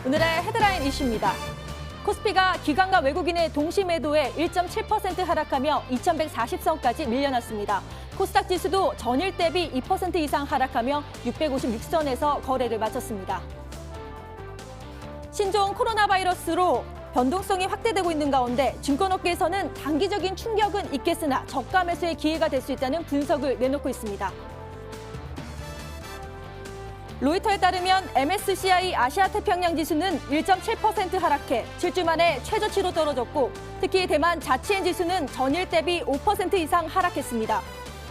오늘의 헤드라인 이슈입니다. 코스피가 기관과 외국인의 동시 매도에 1.7% 하락하며 2140선까지 밀려났습니다. 코스닥 지수도 전일 대비 2% 이상 하락하며 656선에서 거래를 마쳤습니다. 신종 코로나 바이러스로 변동성이 확대되고 있는 가운데 증권업계에서는 단기적인 충격은 있겠으나 저가 매수의 기회가 될 수 있다는 분석을 내놓고 있습니다. 로이터에 따르면 MSCI 아시아태평양 지수는 1.7% 하락해 7주 만에 최저치로 떨어졌고 특히 대만 자치엔 지수는 전일 대비 5% 이상 하락했습니다.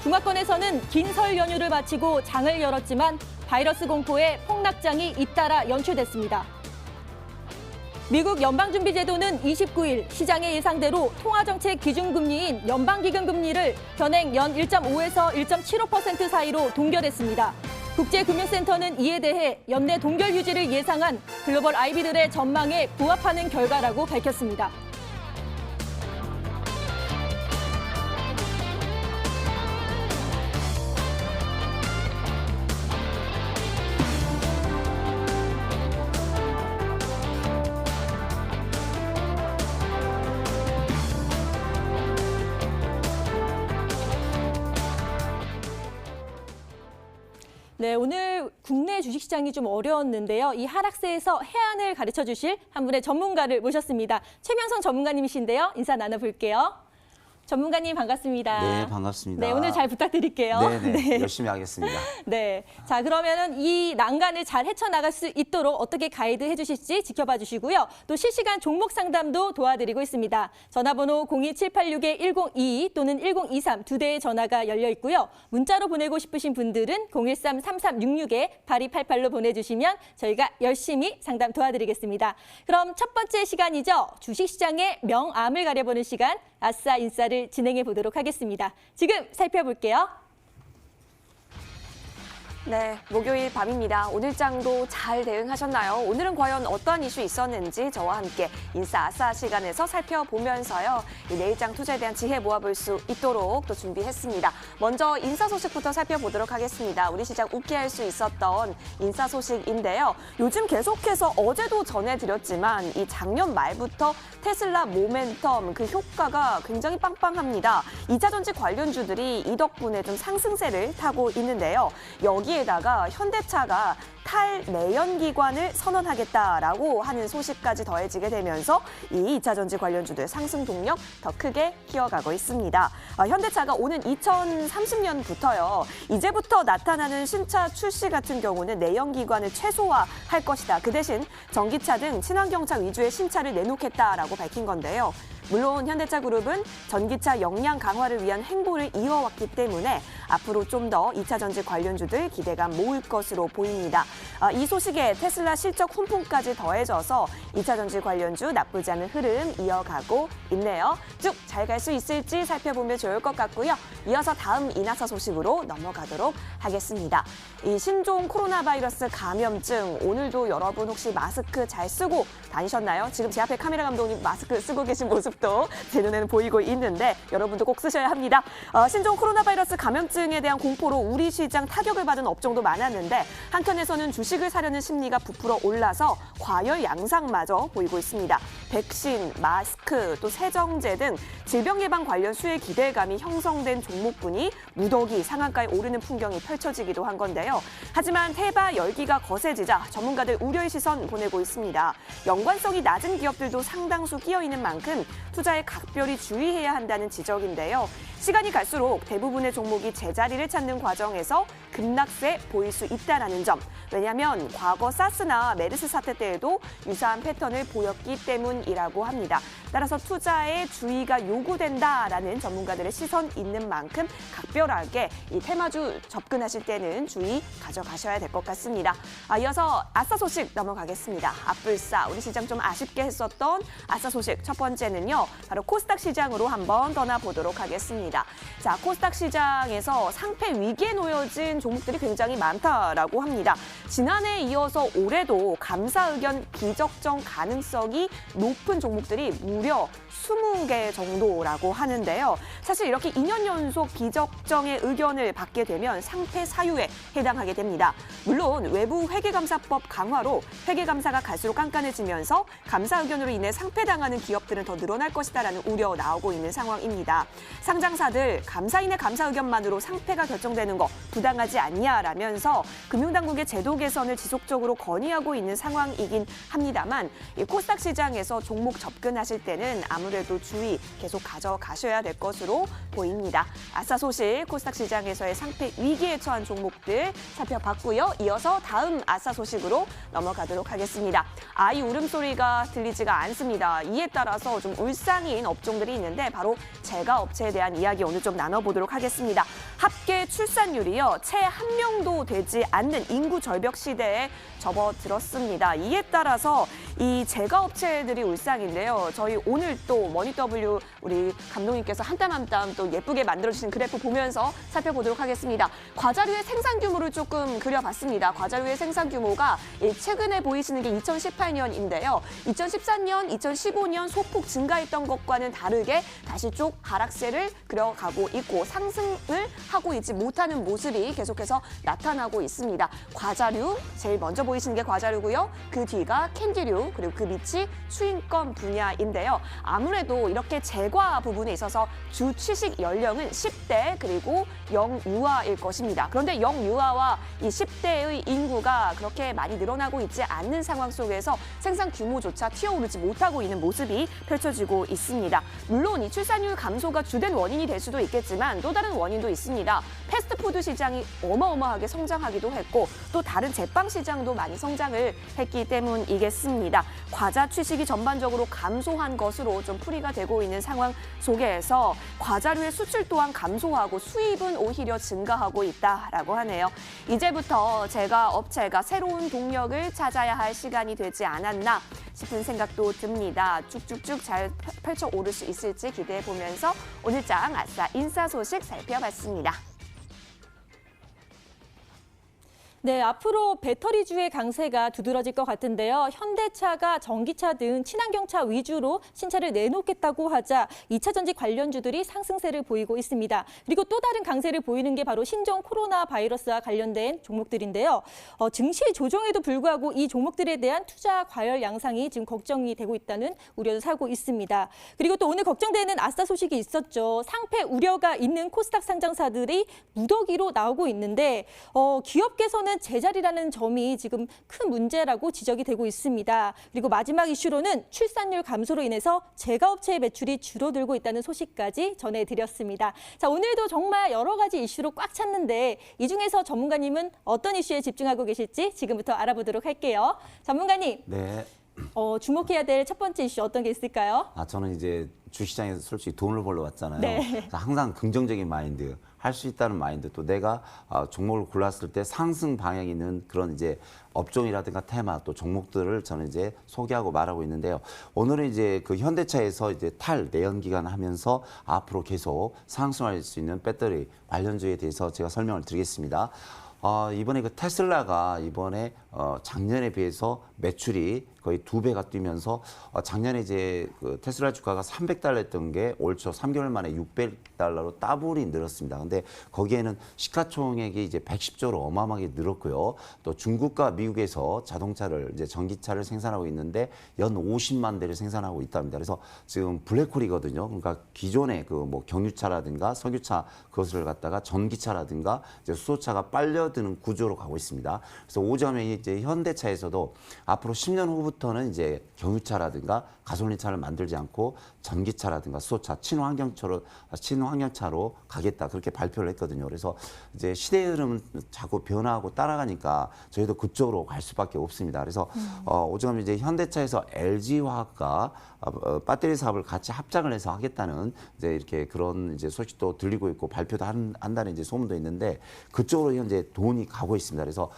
중화권에서는 긴 설 연휴를 마치고 장을 열었지만 바이러스 공포에 폭락장이 잇따라 연출됐습니다. 미국 연방준비제도는 29일 시장의 예상대로 통화정책 기준금리인 연방기금금리를 현행 연 1.5에서 1.75% 사이로 동결했습니다. 국제금융센터는 이에 대해 연내 동결 유지를 예상한 글로벌 IB들의 전망에 부합하는 결과라고 밝혔습니다. 네, 오늘 국내 주식시장이 좀 어려웠는데요. 이 하락세에서 해안을 가르쳐 주실 한 분의 전문가를 모셨습니다. 최명성 전문가님이신데요. 인사 나눠볼게요. 전문가님 반갑습니다. 네, 반갑습니다. 네, 오늘 잘 부탁드릴게요. 네, 열심히 하겠습니다. 네, 자 그러면은 이 난간을 잘 헤쳐나갈 수 있도록 어떻게 가이드해 주실지 지켜봐 주시고요. 또 실시간 종목 상담도 도와드리고 있습니다. 전화번호 02786-1022 또는 1023 두 대의 전화가 열려 있고요. 문자로 보내고 싶으신 분들은 013-3366-8288로 보내주시면 저희가 열심히 상담 도와드리겠습니다. 그럼 첫 번째 시간이죠. 주식시장의 명암을 가려보는 시간. 아싸 인싸를 진행해 보도록 하겠습니다. 지금 살펴볼게요. 네, 목요일 밤입니다. 오늘 장도 잘 대응하셨나요? 오늘은 과연 어떠한 이슈 있었는지 저와 함께 인싸 아싸 시간에서 살펴보면서요. 내일장 투자에 대한 지혜 모아볼 수 있도록 또 준비했습니다. 먼저 인싸 소식부터 살펴보도록 하겠습니다. 우리 시장 웃게 할 수 있었던 인싸 소식인데요. 요즘 계속해서 어제도 전해드렸지만 이 작년 말부터 테슬라 모멘텀 그 효과가 굉장히 빵빵합니다. 2차전지 관련주들이 이 덕분에 좀 상승세를 타고 있는데요. 여기에다가 현대차가 탈내연기관을 선언하겠다라고 하는 소식까지 더해지게 되면서 이 2차전지 관련주들 상승 동력 더 크게 키워가고 있습니다. 현대차가 오는 2030년부터요. 이제부터 나타나는 신차 출시 같은 경우는 내연기관을 최소화할 것이다. 그 대신 전기차 등 친환경차 위주의 신차를 내놓겠다라고 밝힌 건데요. 물론 현대차 그룹은 전기차 역량 강화를 위한 행보를 이어왔기 때문에 앞으로 좀 더 2차전지 관련주들 기대감 모을 것으로 보입니다. 이 소식에 테슬라 실적 훈풍까지 더해져서 2차전지 관련주 나쁘지 않은 흐름 이어가고 있네요. 쭉 잘 갈 수 있을지 살펴보면 좋을 것 같고요. 이어서 다음 인하사 소식으로 넘어가도록 하겠습니다. 이 신종 코로나 바이러스 감염증, 오늘도 여러분 혹시 마스크 잘 쓰고 다니셨나요? 지금 제 앞에 카메라 감독님 마스크 쓰고 계신 모습도 제 눈에는 보이고 있는데 여러분도 꼭 쓰셔야 합니다. 신종 코로나 바이러스 감염증에 대한 공포로 우리 시장 타격을 받은 업종도 많았는데 한편에서는 주식을 사려는 심리가 부풀어 올라서 과열 양상마저 보이고 있습니다. 백신, 마스크, 또 세정제 등 질병 예방 관련 수혜 기대감이 형성된 종목군이 무더기 상한가에 오르는 풍경이 펼쳐지기도 한 건데요. 하지만 테바 열기가 거세지자 전문가들 우려의 시선 보내고 있습니다. 연관성이 낮은 기업들도 상당수 끼어 있는 만큼 투자에 각별히 주의해야 한다는 지적인데요. 시간이 갈수록 대부분의 종목이 제자리를 찾는 과정에서 급락세 보일 수 있다는 점. 왜냐하면 과거 사스나 메르스 사태 때에도 유사한 패턴을 보였기 때문이라고 합니다. 따라서 투자에 주의가 요구된다라는 전문가들의 시선 있는 만큼 각별하게 이 테마주 접근하실 때는 주의 가져가셔야 될 것 같습니다. 이어서 아싸 소식 넘어가겠습니다. 앞불싸, 우리 시장 좀 아쉽게 했었던 아싸 소식 첫 번째는요. 바로 코스닥 시장으로 한번 떠나보도록 하겠습니다. 자, 코스닥 시장에서 상패 위기에 놓여진 종목들이 굉장히 많다라고 합니다. 지난해에 이어서 올해도 감사 의견 비적정 가능성이 높은 종목들이 무려 20개 정도라고 하는데요. 사실 이렇게 2년 연속 비적정의 의견을 받게 되면 상패 사유에 해당하게 됩니다. 물론 외부 회계감사법 강화로 회계감사가 갈수록 깐깐해지면서 감사 의견으로 인해 상패당하는 기업들은 더 늘어날 것이다라는 우려 나오고 있는 상황입니다. 상장사들 감사인의 감사 의견만으로 상패가 결정되는 거 부당하지 않냐라면서 금융당국의 제도 개선을 지속적으로 건의하고 있는 상황이긴 합니다만 이 코스닥 시장에서 종목 접근하실 때는 아무래도 주의 계속 가져가셔야 될 것으로 보입니다. 아싸 소식 코스닥 시장에서의 상패 위기에 처한 종목들 살펴봤고요. 이어서 다음 아싸 소식으로 넘어가도록 하겠습니다. 아이 울음소리가 들리지가 않습니다. 이에 따라서 좀 울상인 업종들이 있는데 바로 제과업체에 대한 이야기 오늘 좀 나눠보도록 하겠습니다. 합계 출산율이요. 채 한 명도 되지 않는 인구 절벽 시대에 접어들었습니다. 이에 따라서 이 제과업체들이 울상인데요. 저희 오늘 또 머니W 우리 감독님께서 한 땀 한 땀 또 예쁘게 만들어주신 그래프 보면서 살펴보도록 하겠습니다. 과자류의 생산 규모를 조금 그려봤습니다. 과자류의 생산 규모가 최근에 보이시는 게 2018년인데요. 2014년, 2015년 소폭 증가했던 것과는 다르게 다시 쭉 하락세를 그려가고 있고 상승을 하고 있지 못하는 모습이 계속해서 나타나고 있습니다. 과자류, 제일 먼저 보이시는 게 과자류고요. 그 뒤가 캔디류, 그리고 그 밑이 수인권 분야인데요. 아무래도 이렇게 제과 부분에 있어서 주 취식 연령은 10대 그리고 영유아일 것입니다. 그런데 영유아와 이 10대의 인구가 그렇게 많이 늘어나고 있지 않는 상황 속에서 생산 규모조차 튀어오르지 못하고 있는 모습이 펼쳐지고 있습니다. 물론 이 출산율 감소가 주된 원인이 될 수도 있겠지만 또 다른 원인도 있습니다. 패스트푸드 시장이 어마어마하게 성장하기도 했고 또 다른 제빵 시장도 많이 성장을 했기 때문이겠습니다. 과자 취식이 전반적으로 감소한 것으로 좀 풀이가 되고 있는 상황 속에서 과자류의 수출 또한 감소하고 수입은 오히려 증가하고 있다라고 하네요. 이제부터 제가 업체가 새로운 동력을 찾아야 할 시간이 되지 않았나 싶은 생각도 듭니다. 쭉쭉쭉 잘 펼쳐 오를 수 있을지 기대해 보면서 오늘장 아싸 인싸 소식 살펴봤습니다. 네, 앞으로 배터리주의 강세가 두드러질 것 같은데요. 현대차가 전기차 등 친환경차 위주로 신차를 내놓겠다고 하자 2차 전지 관련주들이 상승세를 보이고 있습니다. 그리고 또 다른 강세를 보이는 게 바로 신종 코로나 바이러스와 관련된 종목들인데요. 증시 조정에도 불구하고 이 종목들에 대한 투자 과열 양상이 지금 걱정이 되고 있다는 우려도 사고 있습니다. 그리고 또 오늘 걱정되는 아싸 소식이 있었죠. 상패 우려가 있는 코스닥 상장사들이 무더기로 나오고 있는데 기업께서는 제자리라는 점이 지금 큰 문제라고 지적이 되고 있습니다. 그리고 마지막 이슈로는 출산율 감소로 인해서 제과업체의 매출이 줄어들고 있다는 소식까지 전해드렸습니다. 자, 오늘도 정말 여러 가지 이슈로 꽉 찼는데 이 중에서 전문가님은 어떤 이슈에 집중하고 계실지 지금부터 알아보도록 할게요. 전문가님. 네. 주목해야 될 첫 번째 이슈 어떤 게 있을까요? 저는 이제 주시장에서 솔직히 돈을 벌러 왔잖아요. 네. 항상 긍정적인 마인드, 할 수 있다는 마인드, 또 내가 종목을 골랐을 때 상승 방향이 있는 그런 이제 업종이라든가 테마, 또 종목들을 저는 이제 소개하고 말하고 있는데요. 오늘은 이제 그 현대차에서 이제 탈내연기관 하면서 앞으로 계속 상승할 수 있는 배터리 관련주에 대해서 제가 설명을 드리겠습니다. 이번에 그 테슬라가 이번에 작년에 비해서 매출이 거의 2배가 뛰면서 작년에 이제 그 테슬라 주가가 $300했던 게 올 초 3개월 만에 $600로 더블이 늘었습니다. 근데 거기에는 시가총액이 이제 110조로 어마어마하게 늘었고요. 또 중국과 미국에서 자동차를 이제 전기차를 생산하고 있는데 연 50만 대를 생산하고 있답니다. 그래서 지금 블랙홀이거든요. 그러니까 기존의 그 뭐 경유차라든가 석유차 그것을 갖다가 전기차라든가 이제 수소차가 빨려드는 구조로 가고 있습니다. 그래서 오점에 이제 현대차에서도 앞으로 10년 후부터는 이제 경유차라든가 가솔린차를 만들지 않고 전기차라든가 수소차, 친환경차로 가겠다 그렇게 발표를 했거든요. 그래서 이제 시대의 흐름은 자꾸 변화하고 따라가니까 저희도 그쪽으로 갈 수밖에 없습니다. 그래서 오죽하면 이제 현대차에서 LG화학과 배터리 사업을 같이 합작을 해서 하겠다는 이제 이렇게 그런 이제 소식도 들리고 있고 발표도 한다는 이제 소문도 있는데 그쪽으로 현재 돈이 가고 있습니다. 그래서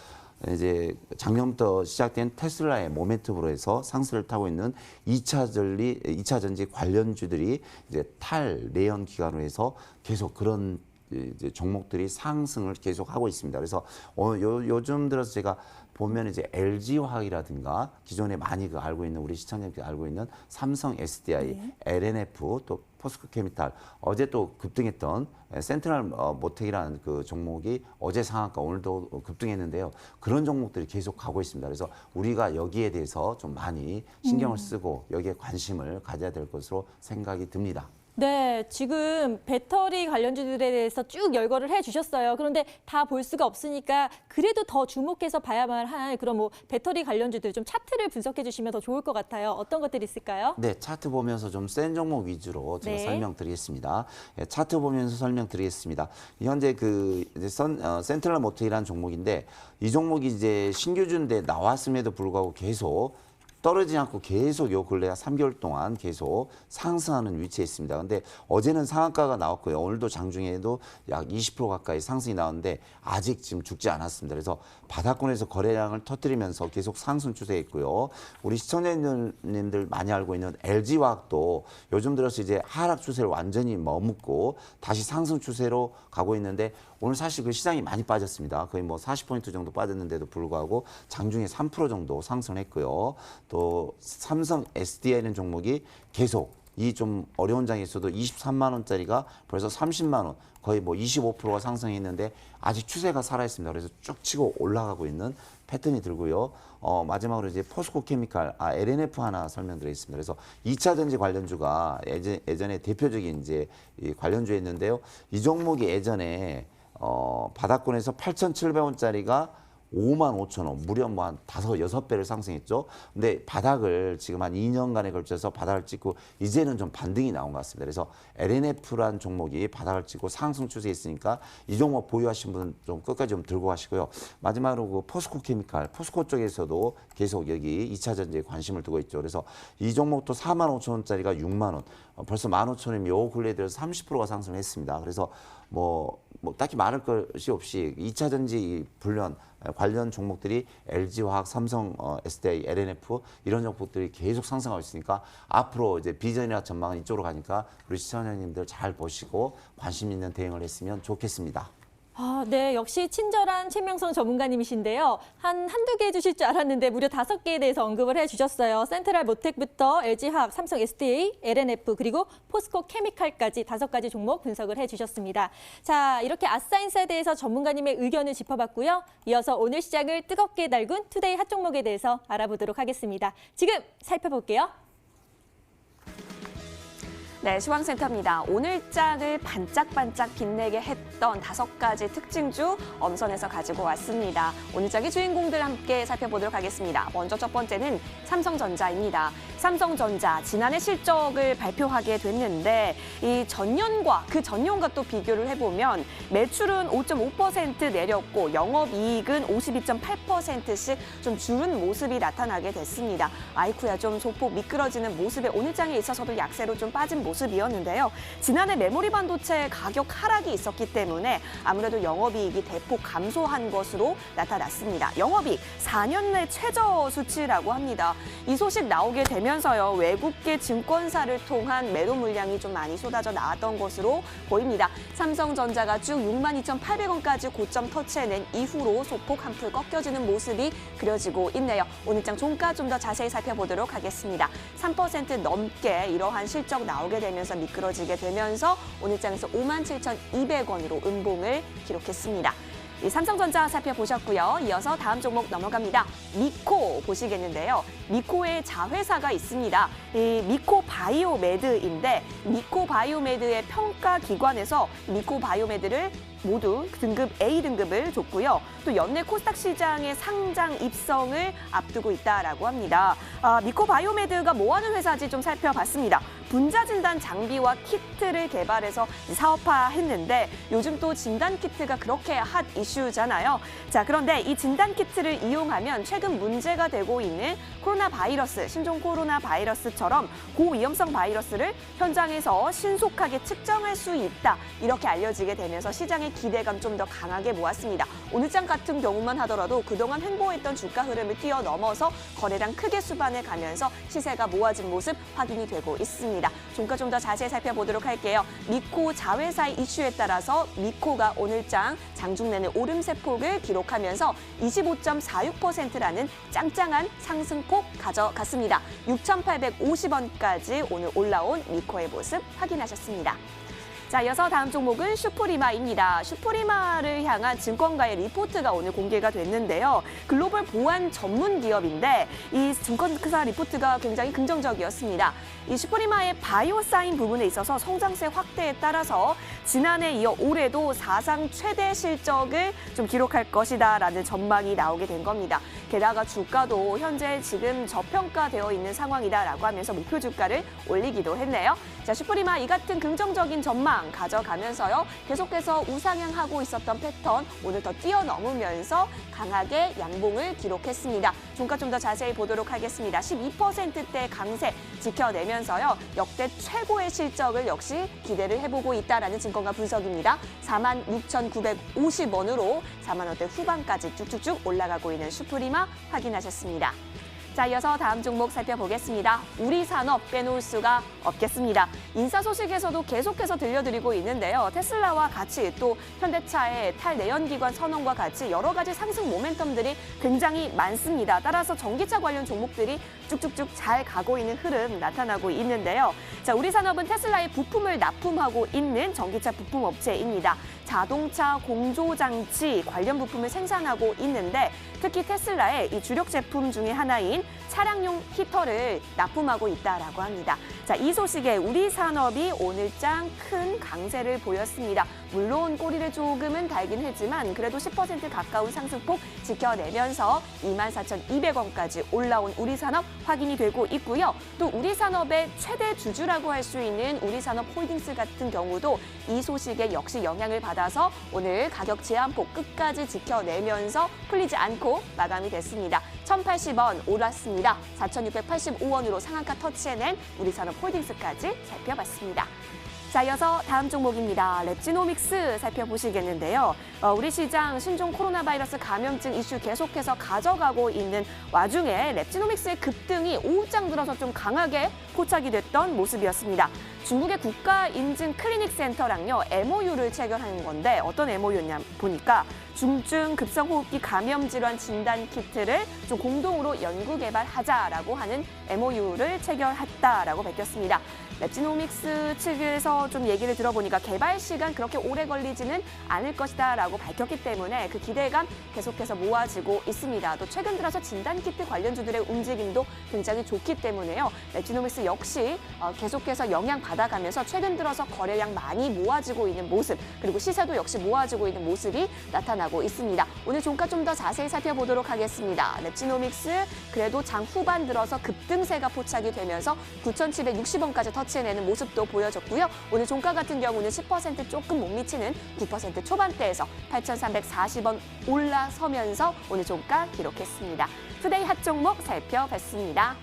이제 작년부터 시작된 테슬라의 모멘텀으로 해서 상승을 타고 있는 2차 전지 관련주들이 이제 탈내연 기관으로 해서 계속 그런 이제 종목들이 상승을 계속 하고 있습니다. 그래서 요즘 들어서 제가 보면 이제 LG화학이라든가 기존에 많이 알고 있는 우리 시청자님들이 알고 있는 삼성 SDI, LNF 또 포스코케미칼 어제 또 급등했던 센트럴 모텍이라는 그 종목이 어제 상한가 오늘도 급등했는데요. 그런 종목들이 계속 가고 있습니다. 그래서 우리가 여기에 대해서 좀 많이 신경을 쓰고 여기에 관심을 가져야 될 것으로 생각이 듭니다. 네, 지금 배터리 관련주들에 대해서 쭉 열거를 해주셨어요. 그런데 다 볼 수가 없으니까 그래도 더 주목해서 봐야만 할 그런 뭐 배터리 관련주들 좀 차트를 분석해 주시면 더 좋을 것 같아요. 어떤 것들이 있을까요? 네, 차트 보면서 좀 센 종목 위주로 제가 네. 설명드리겠습니다. 예, 차트 보면서 설명드리겠습니다. 현재 그 이제 센트럴 모텍이라는 종목인데 이 종목이 이제 신규주인데 나왔음에도 불구하고 계속 떨어지지 않고 계속 요 근래 3개월 동안 계속 상승하는 위치에 있습니다. 근데 어제는 상한가가 나왔고요. 오늘도 장중에도 약 20% 가까이 상승이 나왔는데 아직 지금 죽지 않았습니다. 그래서 바닥권에서 거래량을 터뜨리면서 계속 상승 추세에 있고요. 우리 시청자님들 많이 알고 있는 LG화학도 요즘 들어서 이제 하락 추세를 완전히 머뭇고 다시 상승 추세로 가고 있는데 오늘 사실 그 시장이 많이 빠졌습니다. 거의 뭐 40포인트 정도 빠졌는데도 불구하고 장중에 3% 정도 상승했고요. 또 삼성 SDI라는 종목이 계속 이 좀 어려운 장에서도 23만 원짜리가 벌써 30만 원, 거의 뭐 25%가 상승했는데 아직 추세가 살아있습니다. 그래서 쭉 치고 올라가고 있는 패턴이 들고요. 마지막으로 이제 포스코케미칼, LNF 하나 설명드리겠습니다. 그래서 2차 전지 관련주가 예전에 대표적인 이제 이 관련주였는데요. 이 종목이 예전에 바닥권에서 8,700원짜리가 55,000원, 무려 뭐 한 5, 6배를 상승했죠. 근데 바닥을 지금 한 2년간에 걸쳐서 바닥을 찍고 이제는 좀 반등이 나온 것 같습니다. 그래서 LNF란 종목이 바닥을 찍고 상승 추세에 있으니까 이 종목 보유하신 분은 좀 끝까지 좀 들고 가시고요. 마지막으로 그 포스코케미칼, 포스코 쪽에서도 계속 여기 2차 전지에 관심을 두고 있죠. 그래서 이 종목도 45,000원짜리가 6만 원, 벌써 15,000원이면 요 근래에 들어서 30%가 상승했습니다. 그래서 뭐 딱히 말할 것이 없이 2차 전지 관련 종목들이 LG화학, 삼성 SDI, LNF 이런 종목들이 계속 상승하고 있으니까 앞으로 이제 비전이나 전망은 이쪽으로 가니까 우리 시청자님들 잘 보시고 관심 있는 대응을 했으면 좋겠습니다. 네, 역시 친절한 최명선 전문가님이신데요. 한두 개 해주실 줄 알았는데 무려 5개에 대해서 언급을 해주셨어요. 센트럴 모텍부터 LG화학, 삼성 SDA, LNF 그리고 포스코 케미칼까지 5가지 종목 분석을 해주셨습니다. 자, 이렇게 아싸인사에 대해서 전문가님의 의견을 짚어봤고요. 이어서 오늘 시장을 뜨겁게 달군 투데이 핫 종목에 대해서 알아보도록 하겠습니다. 지금 살펴볼게요. 네, 시황센터입니다. 오늘장을 반짝반짝 빛내게 했던 5가지 특징주 엄선해서 가지고 왔습니다. 오늘장의 주인공들 함께 살펴보도록 하겠습니다. 먼저 첫 번째는 삼성전자입니다. 삼성전자 지난해 실적을 발표하게 됐는데 이 전년과 그 전년과 또 비교를 해보면 매출은 5.5% 내렸고 영업이익은 52.8%씩 좀 줄은 모습이 나타나게 됐습니다. 아이쿠야 좀 소폭 미끄러지는 모습에 오늘장에 있어서도 약세로 좀 빠진 모습이었는데요. 지난해 메모리 반도체 가격 하락이 있었기 때문에 아무래도 영업이익이 대폭 감소한 것으로 나타났습니다. 영업이익 4년 내 최저 수치라고 합니다. 이 소식 나오게 되면서요. 외국계 증권사를 통한 매도 물량이 좀 많이 쏟아져 나왔던 것으로 보입니다. 삼성전자가 쭉 62,800원까지 고점 터치해낸 이후로 소폭 한풀 꺾여지는 모습이 그려지고 있네요. 오늘장 종가 좀 더 자세히 살펴보도록 하겠습니다. 3% 넘게 이러한 실적 나오게 되면서 미끄러지게 되면서 오늘장에서 57,200원으로 음봉을 기록했습니다. 이 삼성전자 살펴보셨고요. 이어서 다음 종목 넘어갑니다. 미코 보시겠는데요. 미코의 자회사가 있습니다. 이 미코 바이오메드인데 미코 바이오메드의 평가 기관에서 미코 바이오메드를 모두 등급 A 등급을 줬고요. 또 연내 코스닥 시장의 상장 입성을 앞두고 있다라고 합니다. 미코 바이오메드가 뭐하는 회사인지 좀 살펴봤습니다. 분자 진단 장비와 키트를 개발해서 사업화했는데 요즘 또 진단 키트가 그렇게 핫 이슈잖아요. 자, 그런데 이 진단 키트를 이용하면 최근 문제가 되고 있는 코로나 바이러스, 신종 코로나 바이러스처럼 고위험성 바이러스를 현장에서 신속하게 측정할 수 있다. 이렇게 알려지게 되면서 시장의 기대감 좀 더 강하게 모았습니다. 오늘장 같은 경우만 하더라도 그동안 횡보했던 주가 흐름을 뛰어넘어서 거래량 크게 수반해 가면서 시세가 모아진 모습 확인이 되고 있습니다. 있습니다. 종가 좀 더 자세히 살펴보도록 할게요. 미코 자회사의 이슈에 따라서 미코가 오늘장 장중 내내 오름세폭을 기록하면서 25.46%라는 짱짱한 상승폭 가져갔습니다. 6,850원까지 오늘 올라온 미코의 모습 확인하셨습니다. 자, 이어서 다음 종목은 슈프리마입니다. 슈프리마를 향한 증권가의 리포트가 오늘 공개가 됐는데요. 글로벌 보안 전문 기업인데 이 증권사 리포트가 굉장히 긍정적이었습니다. 이 슈프리마의 바이오 사인 부분에 있어서 성장세 확대에 따라서 지난해 이어 올해도 사상 최대 실적을 좀 기록할 것이다라는 전망이 나오게 된 겁니다. 게다가 주가도 현재 지금 저평가되어 있는 상황이다라고 하면서 목표 주가를 올리기도 했네요. 자, 슈프리마 이 같은 긍정적인 전망 가져가면서요. 계속해서 우상향하고 있었던 패턴 오늘 더 뛰어넘으면서 강하게 양봉을 기록했습니다. 종가 좀 더 자세히 보도록 하겠습니다. 12%대 강세 지켜내면서요. 역대 최고의 실적을 역시 기대를 해보고 있다라는 증권가 분석입니다. 46,950원으로 4만 원대 후반까지 쭉쭉쭉 올라가고 있는 슈프리마 확인하셨습니다. 자, 이어서 다음 종목 살펴보겠습니다. 우리 산업 빼놓을 수가 없겠습니다. 인사 소식에서도 계속해서 들려드리고 있는데요. 테슬라와 같이 또 현대차의 탈내연기관 선언과 같이 여러 가지 상승 모멘텀들이 굉장히 많습니다. 따라서 전기차 관련 종목들이 쭉쭉쭉 잘 가고 있는 흐름 나타나고 있는데요. 자, 우리 산업은 테슬라의 부품을 납품하고 있는 전기차 부품 업체입니다. 자동차 공조장치 관련 부품을 생산하고 있는데 특히 테슬라의 이 주력 제품 중에 하나인 차량용 히터를 납품하고 있다라고 합니다. 자, 이 소식에 우리 산업이 오늘장 큰 강세를 보였습니다. 물론 꼬리를 조금은 달긴 했지만 그래도 10% 가까운 상승폭 지켜내면서 24,200원까지 올라온 우리 산업 확인이 되고 있고요. 또 우리 산업의 최대 주주라고 할 수 있는 우리 산업 홀딩스 같은 경우도 이 소식에 역시 영향을 받아서 오늘 가격 제한폭 끝까지 지켜내면서 풀리지 않고 마감이 됐습니다. 1,080원 올랐습니다. 4,685원으로 상한가 터치해낸 우리 산업 홀딩스까지 살펴봤습니다. 자, 이어서 다음 종목입니다. 랩지노믹스 살펴보시겠는데요. 우리 시장 신종 코로나 바이러스 감염증 이슈 계속해서 가져가고 있는 와중에 랩지노믹스의 급등이 오후장 들어서 좀 강하게 포착이 됐던 모습이었습니다. 중국의 국가인증 클리닉 센터랑요, MOU를 체결하는 건데 어떤 MOU였냐 보니까 중증 급성호흡기 감염 질환 진단 키트를 좀 공동으로 연구 개발하자라고 하는 MOU를 체결했다라고 밝혔습니다. 랩지노믹스 측에서 좀 얘기를 들어보니까 개발 시간 그렇게 오래 걸리지는 않을 것이다라고 밝혔기 때문에 그 기대감 계속해서 모아지고 있습니다. 또 최근 들어서 진단 키트 관련주들의 움직임도 굉장히 좋기 때문에요. 랩지노믹스 역시 계속해서 영향 받아가면서 최근 들어서 거래량 많이 모아지고 있는 모습 그리고 시세도 역시 모아지고 있는 모습이 나타나고 있습니다. 오늘 종가 좀 더 자세히 살펴보도록 하겠습니다. 랩지노믹스 그래도 장 후반 들어서 급등세가 포착이 되면서 9,760원까지 터치해내는 모습도 보여졌고요. 오늘 종가 같은 경우는 10% 조금 못 미치는 9% 초반대에서 8,340원 올라서면서 오늘 종가 기록했습니다. 투데이 핫 종목 살펴봤습니다.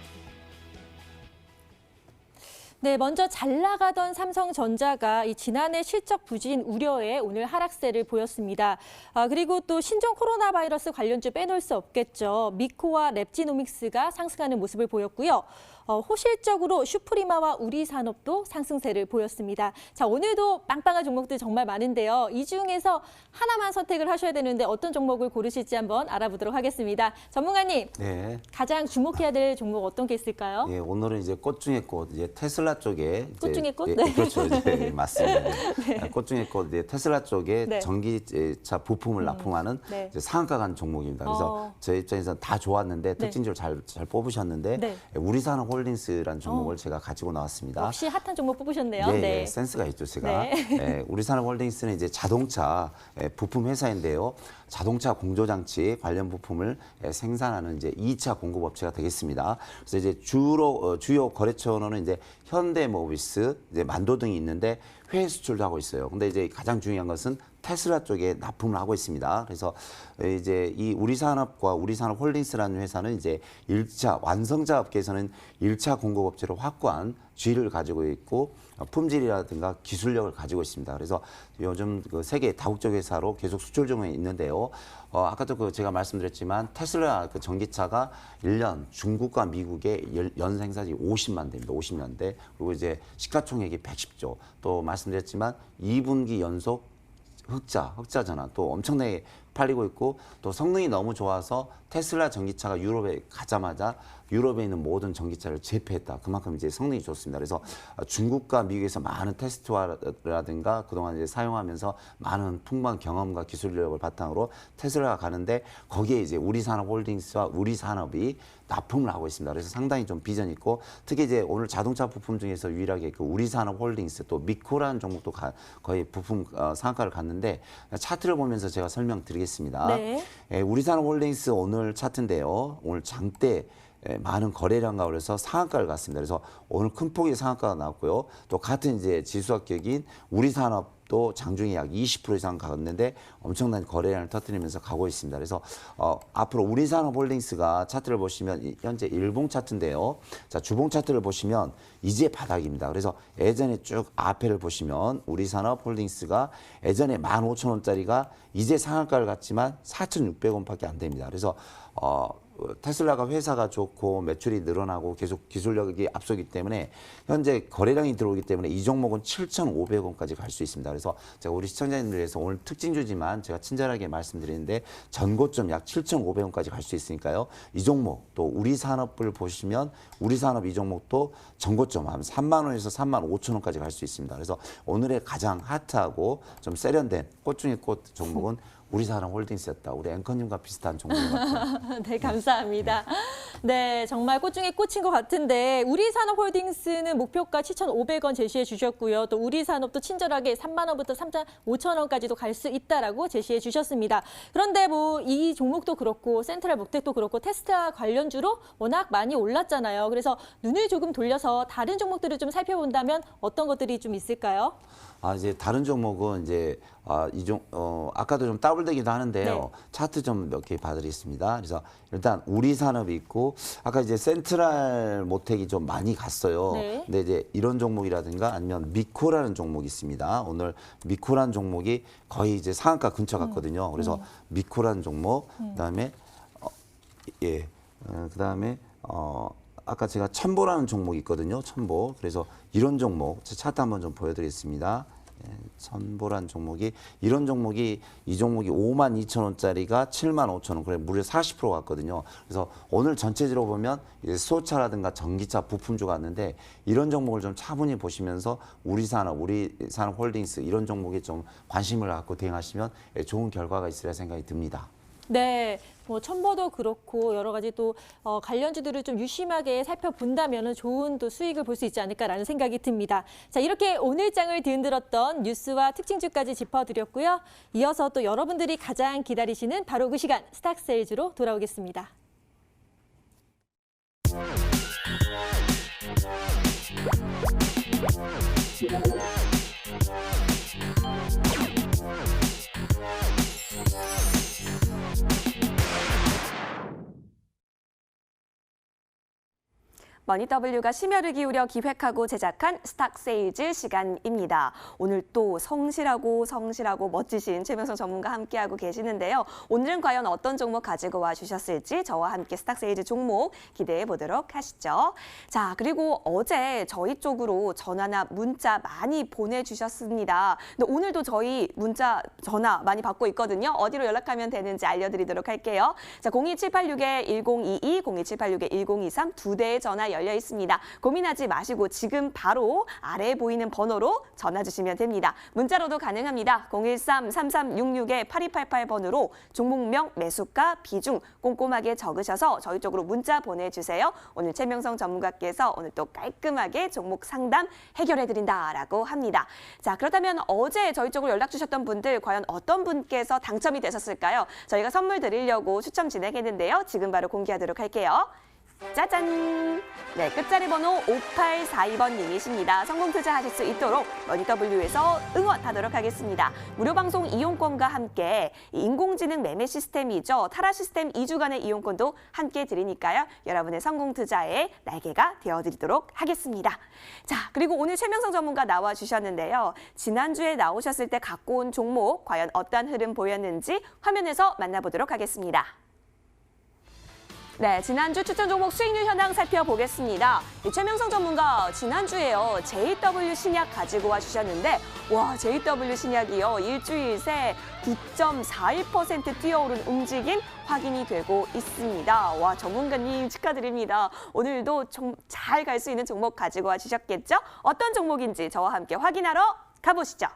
네, 먼저 잘 나가던 삼성전자가 이 지난해 실적 부진 우려에 오늘 하락세를 보였습니다. 그리고 또 신종 코로나 바이러스 관련주 빼놓을 수 없겠죠. 미코와 랩지노믹스가 상승하는 모습을 보였고요. 호실적으로 슈프리마와 우리산업도 상승세를 보였습니다. 자, 오늘도 빵빵한 종목들 정말 많은데요. 이 중에서 하나만 선택을 하셔야 되는데 어떤 종목을 고르실지 한번 알아보도록 하겠습니다. 전문가님, 네. 가장 주목해야 될 종목 어떤 게 있을까요? 예, 오늘은 이제 꽃 중에 꽃, 이제 테슬라 쪽에 꽃 중에 꽃? 예, 네. 그렇죠. 이제 맞습니다. 네. 꽃 중에 꽃, 이제 테슬라 쪽에 네. 전기차 부품을 납품하는 네. 이제 상한가 간 종목입니다. 그래서 저희 입장에서는 다 좋았는데 특징적으로 잘 뽑으셨는데 네. 우리산업 홀딩스라는 종목을 제가 가지고 나왔습니다. 역시 핫한 종목 뽑으셨네요. 네, 네. 센스가 있죠, 제가. 네. 예, 우리산업홀딩스는 이제 자동차 부품 회사인데요. 자동차 공조장치 관련 부품을 생산하는 이제 2차 공급업체가 되겠습니다. 그래서 이제 주요 거래처는 이제 현대모비스, 이제 만도 등이 있는데 해외 수출도 하고 있어요. 근데 이제 가장 중요한 것은 테슬라 쪽에 납품을 하고 있습니다. 그래서 이제 이 우리산업과 우리산업홀딩스라는 회사는 이제 1차 완성자 업계에서는 1차 공급업체로 확고한 지위를 가지고 있고 품질이라든가 기술력을 가지고 있습니다. 그래서 요즘 그 세계 다국적 회사로 계속 수출 중에 있는데요. 아까도 제가 말씀드렸지만 테슬라 그 전기차가 1년 중국과 미국의 연 생산이 50만 대입니다. 50만 대. 그리고 이제 시가총액이 110조. 또 말씀드렸지만 2분기 연속 흑자 전환 또 엄청나게 팔리고 있고 또 성능이 너무 좋아서 테슬라 전기차가 유럽에 가자마자 유럽에 있는 모든 전기차를 제패했다. 그만큼 이제 성능이 좋습니다. 그래서 중국과 미국에서 많은 테스트라든가 그동안 이제 사용하면서 많은 풍부한 경험과 기술력을 바탕으로 테슬라가 가는데 거기에 이제 우리산업홀딩스와 우리산업이 납품을 하고 있습니다. 그래서 상당히 좀 비전 있고 특히 이제 오늘 자동차 부품 중에서 유일하게 그 우리산업홀딩스 또 미코라는 종목도 거의 부품 상한가를 갔는데 차트를 보면서 제가 설명드리겠습니다. 네. 우리산업홀딩스 오늘 차트인데요. 오늘 장대 많은 거래량과 그래서 상한가를 갔습니다. 그래서 오늘 큰 폭의 상한가가 나왔고요. 또 같은 이제 지수학격인 우리산업도 장중에 약 20% 이상 갔는데 엄청난 거래량을 터뜨리면서 가고 있습니다. 그래서 앞으로 우리산업홀딩스가 차트를 보시면 현재 일봉 차트인데요. 자, 주봉 차트를 보시면 이제 바닥입니다. 그래서 예전에 쭉 앞에를 보시면 우리산업홀딩스가 예전에 15,000원짜리가 이제 상한가를 갔지만 4,600원밖에 안 됩니다. 그래서 테슬라가 회사가 좋고 매출이 늘어나고 계속 기술력이 앞서기 때문에 현재 거래량이 들어오기 때문에 이 종목은 7,500원까지 갈 수 있습니다. 그래서 제가 우리 시청자님들 위해서 오늘 특징주지만 제가 친절하게 말씀드리는데 전고점 약 7,500원까지 갈 수 있으니까요. 이 종목 또 우리산업을 보시면 우리산업 이 종목도 전고점 한 3만 원에서 3만 5천 원까지 갈 수 있습니다. 그래서 오늘의 가장 핫하고 좀 세련된 꽃 중의 꽃 종목은 우리산업홀딩스였다. 우리 앵커님과 비슷한 종목 같아요. 네, 감사합니다. 네, 정말 꽃 중에 꽃인 것 같은데 우리산업홀딩스는 목표가 7,500원 제시해 주셨고요. 또 우리산업도 친절하게 3만 원부터 3,500원까지도 갈 수 있다라고 제시해 주셨습니다. 그런데 뭐 이 종목도 그렇고 센트럴목텍도 그렇고 테스라 관련주로 워낙 많이 올랐잖아요. 그래서 눈을 조금 돌려서 다른 종목들을 좀 살펴본다면 어떤 것들이 좀 있을까요? 이제 다른 종목은 이제 아까도 좀 더블되기도 하는데요. 네. 차트 좀 몇 개 봐드리겠습니다. 그래서 일단 우리산업이 있고 아까 이제 센트럴모텍이 좀 많이 갔어요. 네. 근데 이제 이런 종목이라든가 아니면 미코라는 종목이 있습니다. 오늘 미코라는 종목이 거의 이제 상한가 근처 갔거든요. 그래서 미코라는 종목, 그다음에 그다음에 아까 제가 첨보라는 종목이 있거든요. 첨보. 그래서 이런 종목, 제 차트 한번 좀 보여드리겠습니다. 첨보라는 종목이 이런 종목이 이 종목이 52,000원짜리가 75,000원, 그래 무려 40% 갔거든요. 그래서 오늘 전체적으로 보면 이제 수소차라든가 전기차 부품주가 왔는데 이런 종목을 좀 차분히 보시면서 우리산업홀딩스 이런 종목에 좀 관심을 갖고 대응하시면 좋은 결과가 있으리라 생각이 듭니다. 네, 뭐 첨보도 그렇고 여러 가지 또 관련주들을 좀 유심하게 살펴본다면 좋은 또 수익을 볼 수 있지 않을까라는 생각이 듭니다. 자, 이렇게 오늘 장을 뒤흔들었던 뉴스와 특징주까지 짚어드렸고요. 이어서 또 여러분들이 가장 기다리시는 바로 그 시간 스탁세일즈로 돌아오겠습니다. 머니W가 심혈을 기울여 기획하고 제작한 스탁세일즈 시간입니다. 오늘 또 성실하고 멋지신 최명성 전문가 함께하고 계시는데요. 오늘은 과연 어떤 종목 가지고 와주셨을지 저와 함께 스탁세일즈 종목 기대해 보도록 하시죠. 자, 그리고 어제 저희 쪽으로 전화나 문자 많이 보내주셨습니다. 근데 오늘도 저희 문자, 전화 많이 받고 있거든요. 어디로 연락하면 되는지 알려드리도록 할게요. 자, 02786-1022, 02786-1023 두 대의 전화 열려 있습니다. 고민하지 마시고 지금 바로 아래에 보이는 번호로 전화 주시면 됩니다. 문자로도 가능합니다. 013-3366-8288번으로 종목명, 매수가, 비중 꼼꼼하게 적으셔서 저희 쪽으로 문자 보내주세요. 오늘 최명성 전문가께서 오늘 또 깔끔하게 종목 상담 해결해드린다라고 합니다. 자, 그렇다면 어제 저희 쪽으로 연락 주셨던 분들 과연 어떤 분께서 당첨이 되셨을까요? 저희가 선물 드리려고 추첨 진행했는데요. 지금 바로 공개하도록 할게요. 짜잔! 네, 끝자리 번호 5842번님이십니다. 성공 투자하실 수 있도록 머니W에서 응원하도록 하겠습니다. 무료 방송 이용권과 함께 인공지능 매매 시스템이죠. 타라 시스템 2주간의 이용권도 함께 드리니까요. 여러분의 성공 투자의 날개가 되어드리도록 하겠습니다. 자, 그리고 오늘 최명성 전문가 나와주셨는데요. 지난주에 나오셨을 때 갖고 온 종목 과연 어떠한 흐름 보였는지 화면에서 만나보도록 하겠습니다. 네, 지난주 추천 종목 수익률 현황 살펴보겠습니다. 최명성 전문가 지난주에요. JW 신약 가지고 와주셨는데 와, JW 신약이요. 일주일 새 9.41% 뛰어오른 움직임 확인이 되고 있습니다. 와, 전문가님 축하드립니다. 오늘도 잘 갈 수 있는 종목 가지고 와주셨겠죠? 어떤 종목인지 저와 함께 확인하러 가보시죠.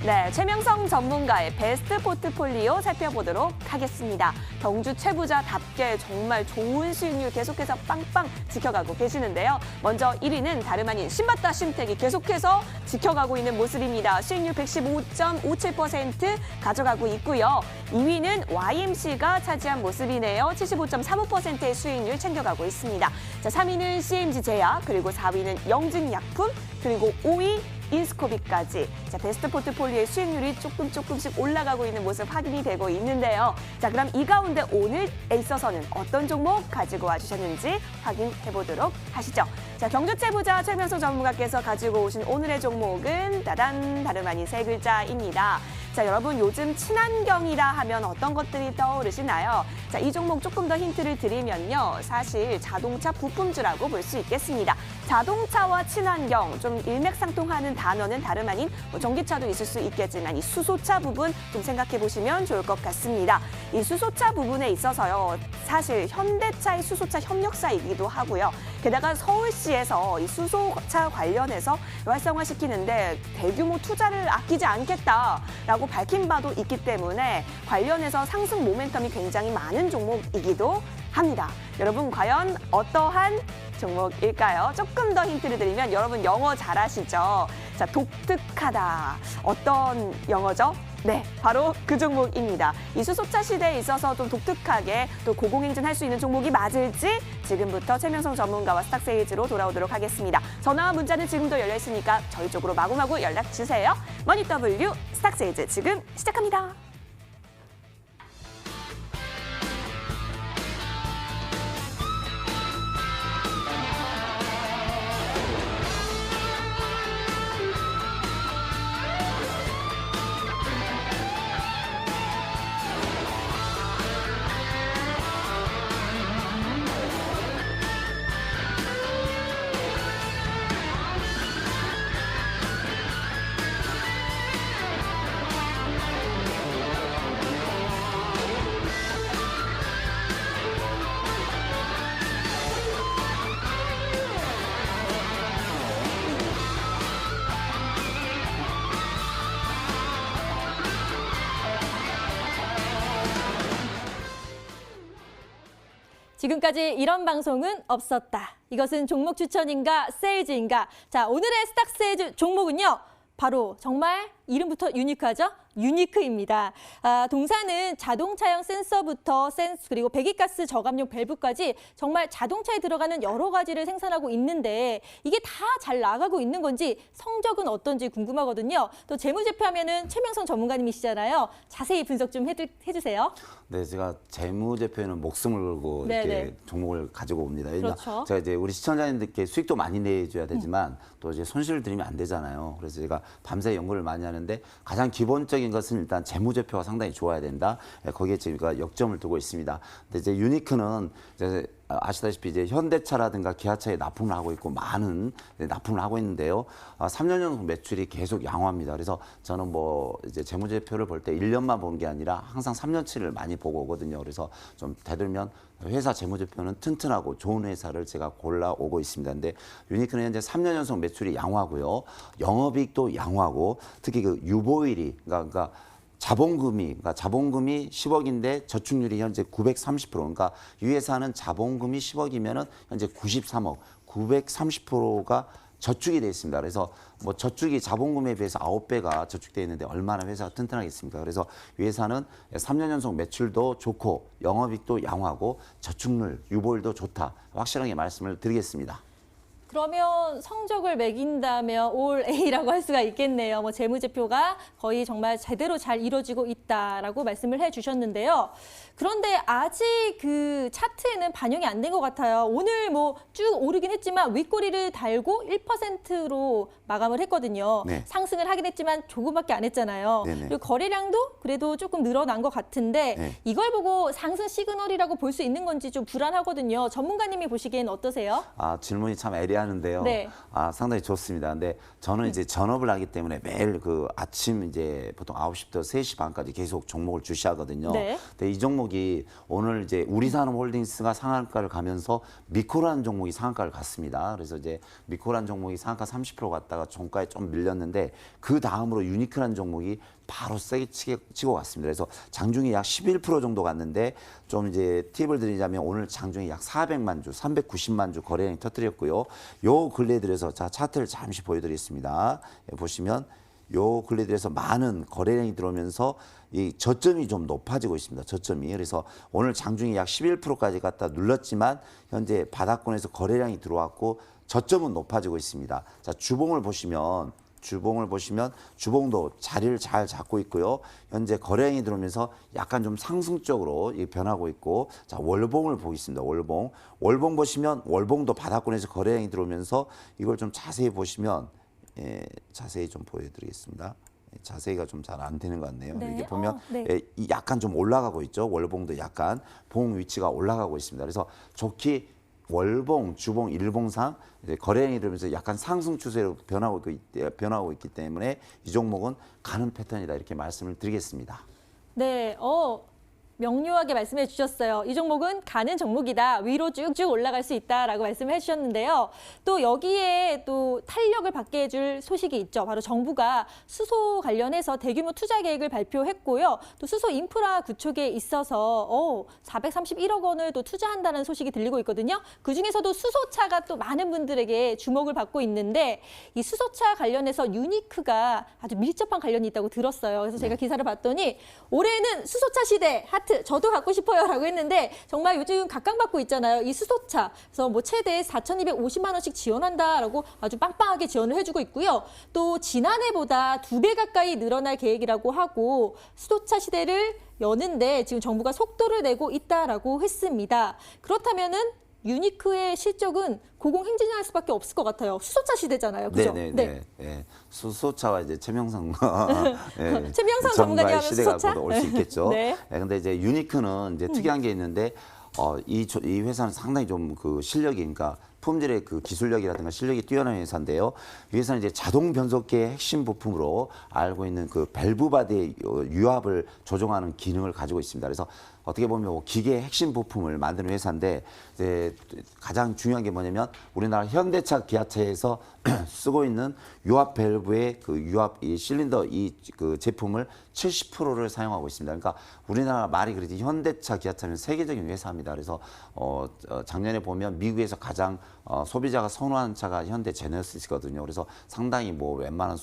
네, 최명성 전문가의 베스트 포트폴리오 살펴보도록 하겠습니다. 경주 최부자답게 정말 좋은 수익률 계속해서 빵빵 지켜가고 계시는데요. 먼저 1위는 다름 아닌 신받다 신택이 계속해서 지켜가고 있는 모습입니다. 수익률 115.57% 가져가고 있고요. 2위는 YMC가 차지한 모습이네요. 75.35%의 수익률 챙겨가고 있습니다. 자, 3위는 CMG 제약, 그리고 4위는 영진약품, 그리고 5위 인스코비까지. 자, 베스트 포트폴리오의 수익률이 조금씩 올라가고 있는 모습 확인이 되고 있는데요. 자, 그럼 이 가운데 오늘에 있어서는 어떤 종목 가지고 와주셨는지 확인해 보도록 하시죠. 자, 경주채부자 최명성 전문가께서 가지고 오신 오늘의 종목은 따단 다름 아닌 세 글자입니다. 자, 여러분 요즘 친환경이라 하면 어떤 것들이 떠오르시나요? 자, 이 종목 조금 더 힌트를 드리면요. 사실 자동차 부품주라고 볼 수 있겠습니다. 자동차와 친환경 좀 일맥상통하는 단어는 다름 아닌 전기차도 있을 수 있겠지만 이 수소차 부분 좀 생각해 보시면 좋을 것 같습니다. 이 수소차 부분에 있어서요. 사실 현대차의 수소차 협력사이기도 하고요. 게다가 서울시에서 이 수소차 관련해서 활성화시키는데 대규모 투자를 아끼지 않겠다라고 밝힌 바도 있기 때문에 관련해서 상승 모멘텀이 굉장히 많은 종목이기도 합니다. 여러분 과연 어떠한 종목일까요? 조금 더 힌트를 드리면 여러분 영어 잘하시죠? 자, 독특하다. 어떤 영어죠? 네, 바로 그 종목입니다. 이 수소차 시대에 있어서 좀 독특하게 또 고공행진할 수 있는 종목이 맞을지 지금부터 최명성 전문가와 스탁세일즈로 돌아오도록 하겠습니다. 전화와 문자는 지금도 열려 있으니까 저희 쪽으로 마구마구 연락 주세요. 머니W 스탁세일즈 지금 시작합니다. 지금까지 이런 방송은 없었다. 이것은 종목 추천인가 세일즈인가? 자, 오늘의 스탁세일즈 종목은요. 바로 정말 이름부터 유니크하죠? 유니크입니다. 동사는 자동차용 센서부터 그리고 배기가스 저감용 밸브까지 정말 자동차에 들어가는 여러 가지를 생산하고 있는데 이게 다 잘 나가고 있는 건지 성적은 어떤지 궁금하거든요. 또 재무제표하면은 최명성 전문가님이시잖아요. 자세히 분석 좀 해주세요. 네, 제가 재무제표에는 목숨을 걸고 이렇게 네네. 종목을 가지고 옵니다. 왜냐하면 그렇죠. 제가 이제 우리 시청자님들께 수익도 많이 내줘야 되지만 또 이제 손실을 드리면 안 되잖아요. 그래서 제가 밤새 연구를 많이 하는데 가장 기본적인 것은 일단 재무제표가 상당히 좋아야 된다. 거기에 제가 역점을 두고 있습니다. 근데 이제 유니크는 이제 아시다시피 이제 현대차라든가 기아차에 납품을 하고 있고 많은 납품을 하고 있는데요. 3년 연속 매출이 계속 양호합니다. 그래서 저는 뭐 이제 재무제표를 볼 때 1년만 보는 게 아니라 항상 3년치를 많이 보고 오거든요. 그래서 좀 되돌면 회사 재무제표는 튼튼하고 좋은 회사를 제가 골라오고 있습니다. 근데 유니크는 현재 3년 연속 매출이 양호하고요. 영업이익도 양호하고 특히 그 유보율이 그러니까 자본금이 10억인데 저축률이 현재 930%. 그러니까 이 회사는 자본금이 10억이면은 현재 93억, 930%가 저축이 돼 있습니다. 그래서 뭐 저축이 자본금에 비해서 9배가 저축돼 있는데 얼마나 회사가 튼튼하겠습니까? 그래서 이 회사는 3년 연속 매출도 좋고 영업이익도 양호하고 저축률, 유보율도 좋다. 확실하게 말씀을 드리겠습니다. 그러면 성적을 매긴다면 올 A라고 할 수가 있겠네요. 뭐 재무제표가 거의 정말 제대로 잘 이루어지고 있다라고 말씀을 해주셨는데요. 그런데 아직 그 차트에는 반영이 안 된 것 같아요. 오늘 뭐 쭉 오르긴 했지만 윗꼬리를 달고 1%로 마감을 했거든요. 네. 상승을 하긴 했지만 조금밖에 안 했잖아요. 네네. 그리고 거래량도 그래도 조금 늘어난 것 같은데 네. 이걸 보고 상승 시그널이라고 볼 수 있는 건지 좀 불안하거든요. 전문가님이 보시기엔 어떠세요? 질문이 참 애매하는데요. 네. 상당히 좋습니다. 근데 저는 이제 전업을 하기 때문에 매일 그 아침 이제 보통 9시부터 3시 반까지 계속 종목을 주시하거든요. 네. 근데 이 종목이 오늘 이제 우리산업홀딩스가 상한가를 가면서 미코라는 종목이 상한가를 갔습니다. 그래서 이제 미코라는 종목이 상한가 30% 갔다가 종가에 좀 밀렸는데 그 다음으로 유니크라는 종목이 바로 세게 치고 갔습니다. 그래서 장중에 약 11% 정도 갔는데 좀 이제 팁을 드리자면 오늘 장중에 약 400만 주, 390만 주 거래량이 터뜨렸고요. 요 근래 들여서 자 차트를 잠시 보여드리겠습니다. 보시면 요 근래 들여서 많은 거래량이 들어오면서 이 저점이 좀 높아지고 있습니다. 저점이. 그래서 오늘 장중에 약 11%까지 갔다 눌렀지만 현재 바닥권에서 거래량이 들어왔고 저점은 높아지고 있습니다. 자, 주봉을 보시면 주봉도 자리를 잘 잡고 있고요. 현재 거래량이 들어오면서 약간 좀 상승적으로 변하고 있고, 자, 월봉을 보겠습니다. 월봉 보시면 월봉도 바닥권에서 거래량이 들어오면서 이걸 좀 자세히 보시면 자세히 좀 보여드리겠습니다. 자세히가 좀 잘 안 되는 것 같네요. 네. 이렇게 보면 네. 약간 좀 올라가고 있죠. 월봉도 약간 봉 위치가 올라가고 있습니다. 그래서 좋게 월봉, 주봉, 일봉상 이제 거래량이 들면서 약간 상승 추세로 변하고 있기 때문에 이 종목은 가는 패턴이다 이렇게 말씀을 드리겠습니다. 네, 명료하게 말씀해 주셨어요. 이 종목은 가는 종목이다. 위로 쭉쭉 올라갈 수 있다라고 말씀해 주셨는데요. 또 여기에 또 탄력을 받게 해줄 소식이 있죠. 바로 정부가 수소 관련해서 대규모 투자 계획을 발표했고요. 또 수소 인프라 구축에 있어서 431억 원을 또 투자한다는 소식이 들리고 있거든요. 그중에서도 수소차가 또 많은 분들에게 주목을 받고 있는데 이 수소차 관련해서 유니크가 아주 밀접한 관련이 있다고 들었어요. 그래서 제가 기사를 봤더니 올해는 수소차 시대 하트 저도 갖고 싶어요라고 했는데 정말 요즘 각광받고 있잖아요. 이 수소차. 그래서 뭐 최대 4,250만 원씩 지원한다라고 아주 빵빵하게 지원을 해주고 있고요. 또 지난해보다 2배 가까이 늘어날 계획이라고 하고 수소차 시대를 여는데 지금 정부가 속도를 내고 있다라고 했습니다. 그렇다면은 유니크의 실적은 고공행진할 수밖에 없을 것 같아요. 수소차 시대잖아요. 그죠? 네. 수소차와 이제 최명상 최명상 전문가님 하면 시대가 수소차? 올 수 있겠죠. 네. 근데 이제 유니크는 이제 특이한 게 있는데 이 회사는 상당히 좀 그 실력이 그러니까 품질의 그 기술력이라든가 실력이 뛰어난 회사인데요. 이 회사는 이제 자동 변속기의 핵심 부품으로 알고 있는 그 밸브 바디의 유압을 조정하는 기능을 가지고 있습니다. 그래서 어떻게 보면 기계의 핵심 부품을 만드는 회사인데 이제 가장 중요한 게 뭐냐면 우리나라 현대차 기아차에서 쓰고 있는 유압 밸브의 그 유압 이 실린더 그 제품을 70%를 사용하고 있습니다. 그러니까 우리나라 말이 그렇지 현대차 기아차는 세계적인 회사입니다. 그래서 작년에 보면 미국에서 가장 소비자가 선호하는 차가 현대 제네시스거든요. 그래서 상당히 뭐 웬만한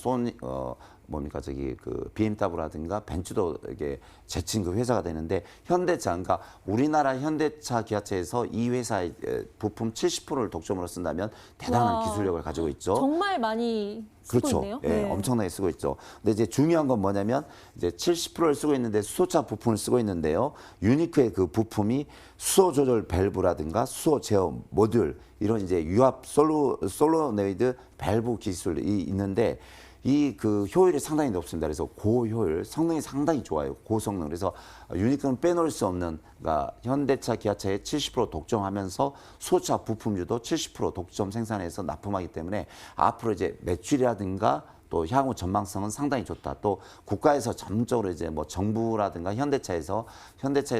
그 BMW라든가 벤츠도 이게 제친 그 회사가 되는데 현대차, 그러니까 우리나라 현대차 기아차에서 이 회사의 부품 70%를 독점으로 쓴다면 대단한 와. 기술력을 가지고 있죠. 정말 많이 쓰고 그렇죠. 있네요. 예, 엄청나게 쓰고 있죠. 근데 이제 중요한 건 뭐냐면 이제 70%를 쓰고 있는데 수소차 부품을 쓰고 있는데요. 유니크의 그 부품이 수소 조절 밸브라든가 수소 제어 모듈 이런 이제 유압 솔로네이드 밸브 기술이 있는데 이 그 효율이 상당히 높습니다. 그래서 고효율, 성능이 상당히 좋아요. 고성능. 그래서 유니크는 빼놓을 수 없는, 그러니까 현대차, 기아차의 70% 독점하면서 수소차 부품주도 70% 독점 생산해서 납품하기 때문에 앞으로 이제 매출이라든가 또 향후 전망성은 상당히 좋다. 또 국가에서 점적으로 이제 뭐 정부라든가 현대차에서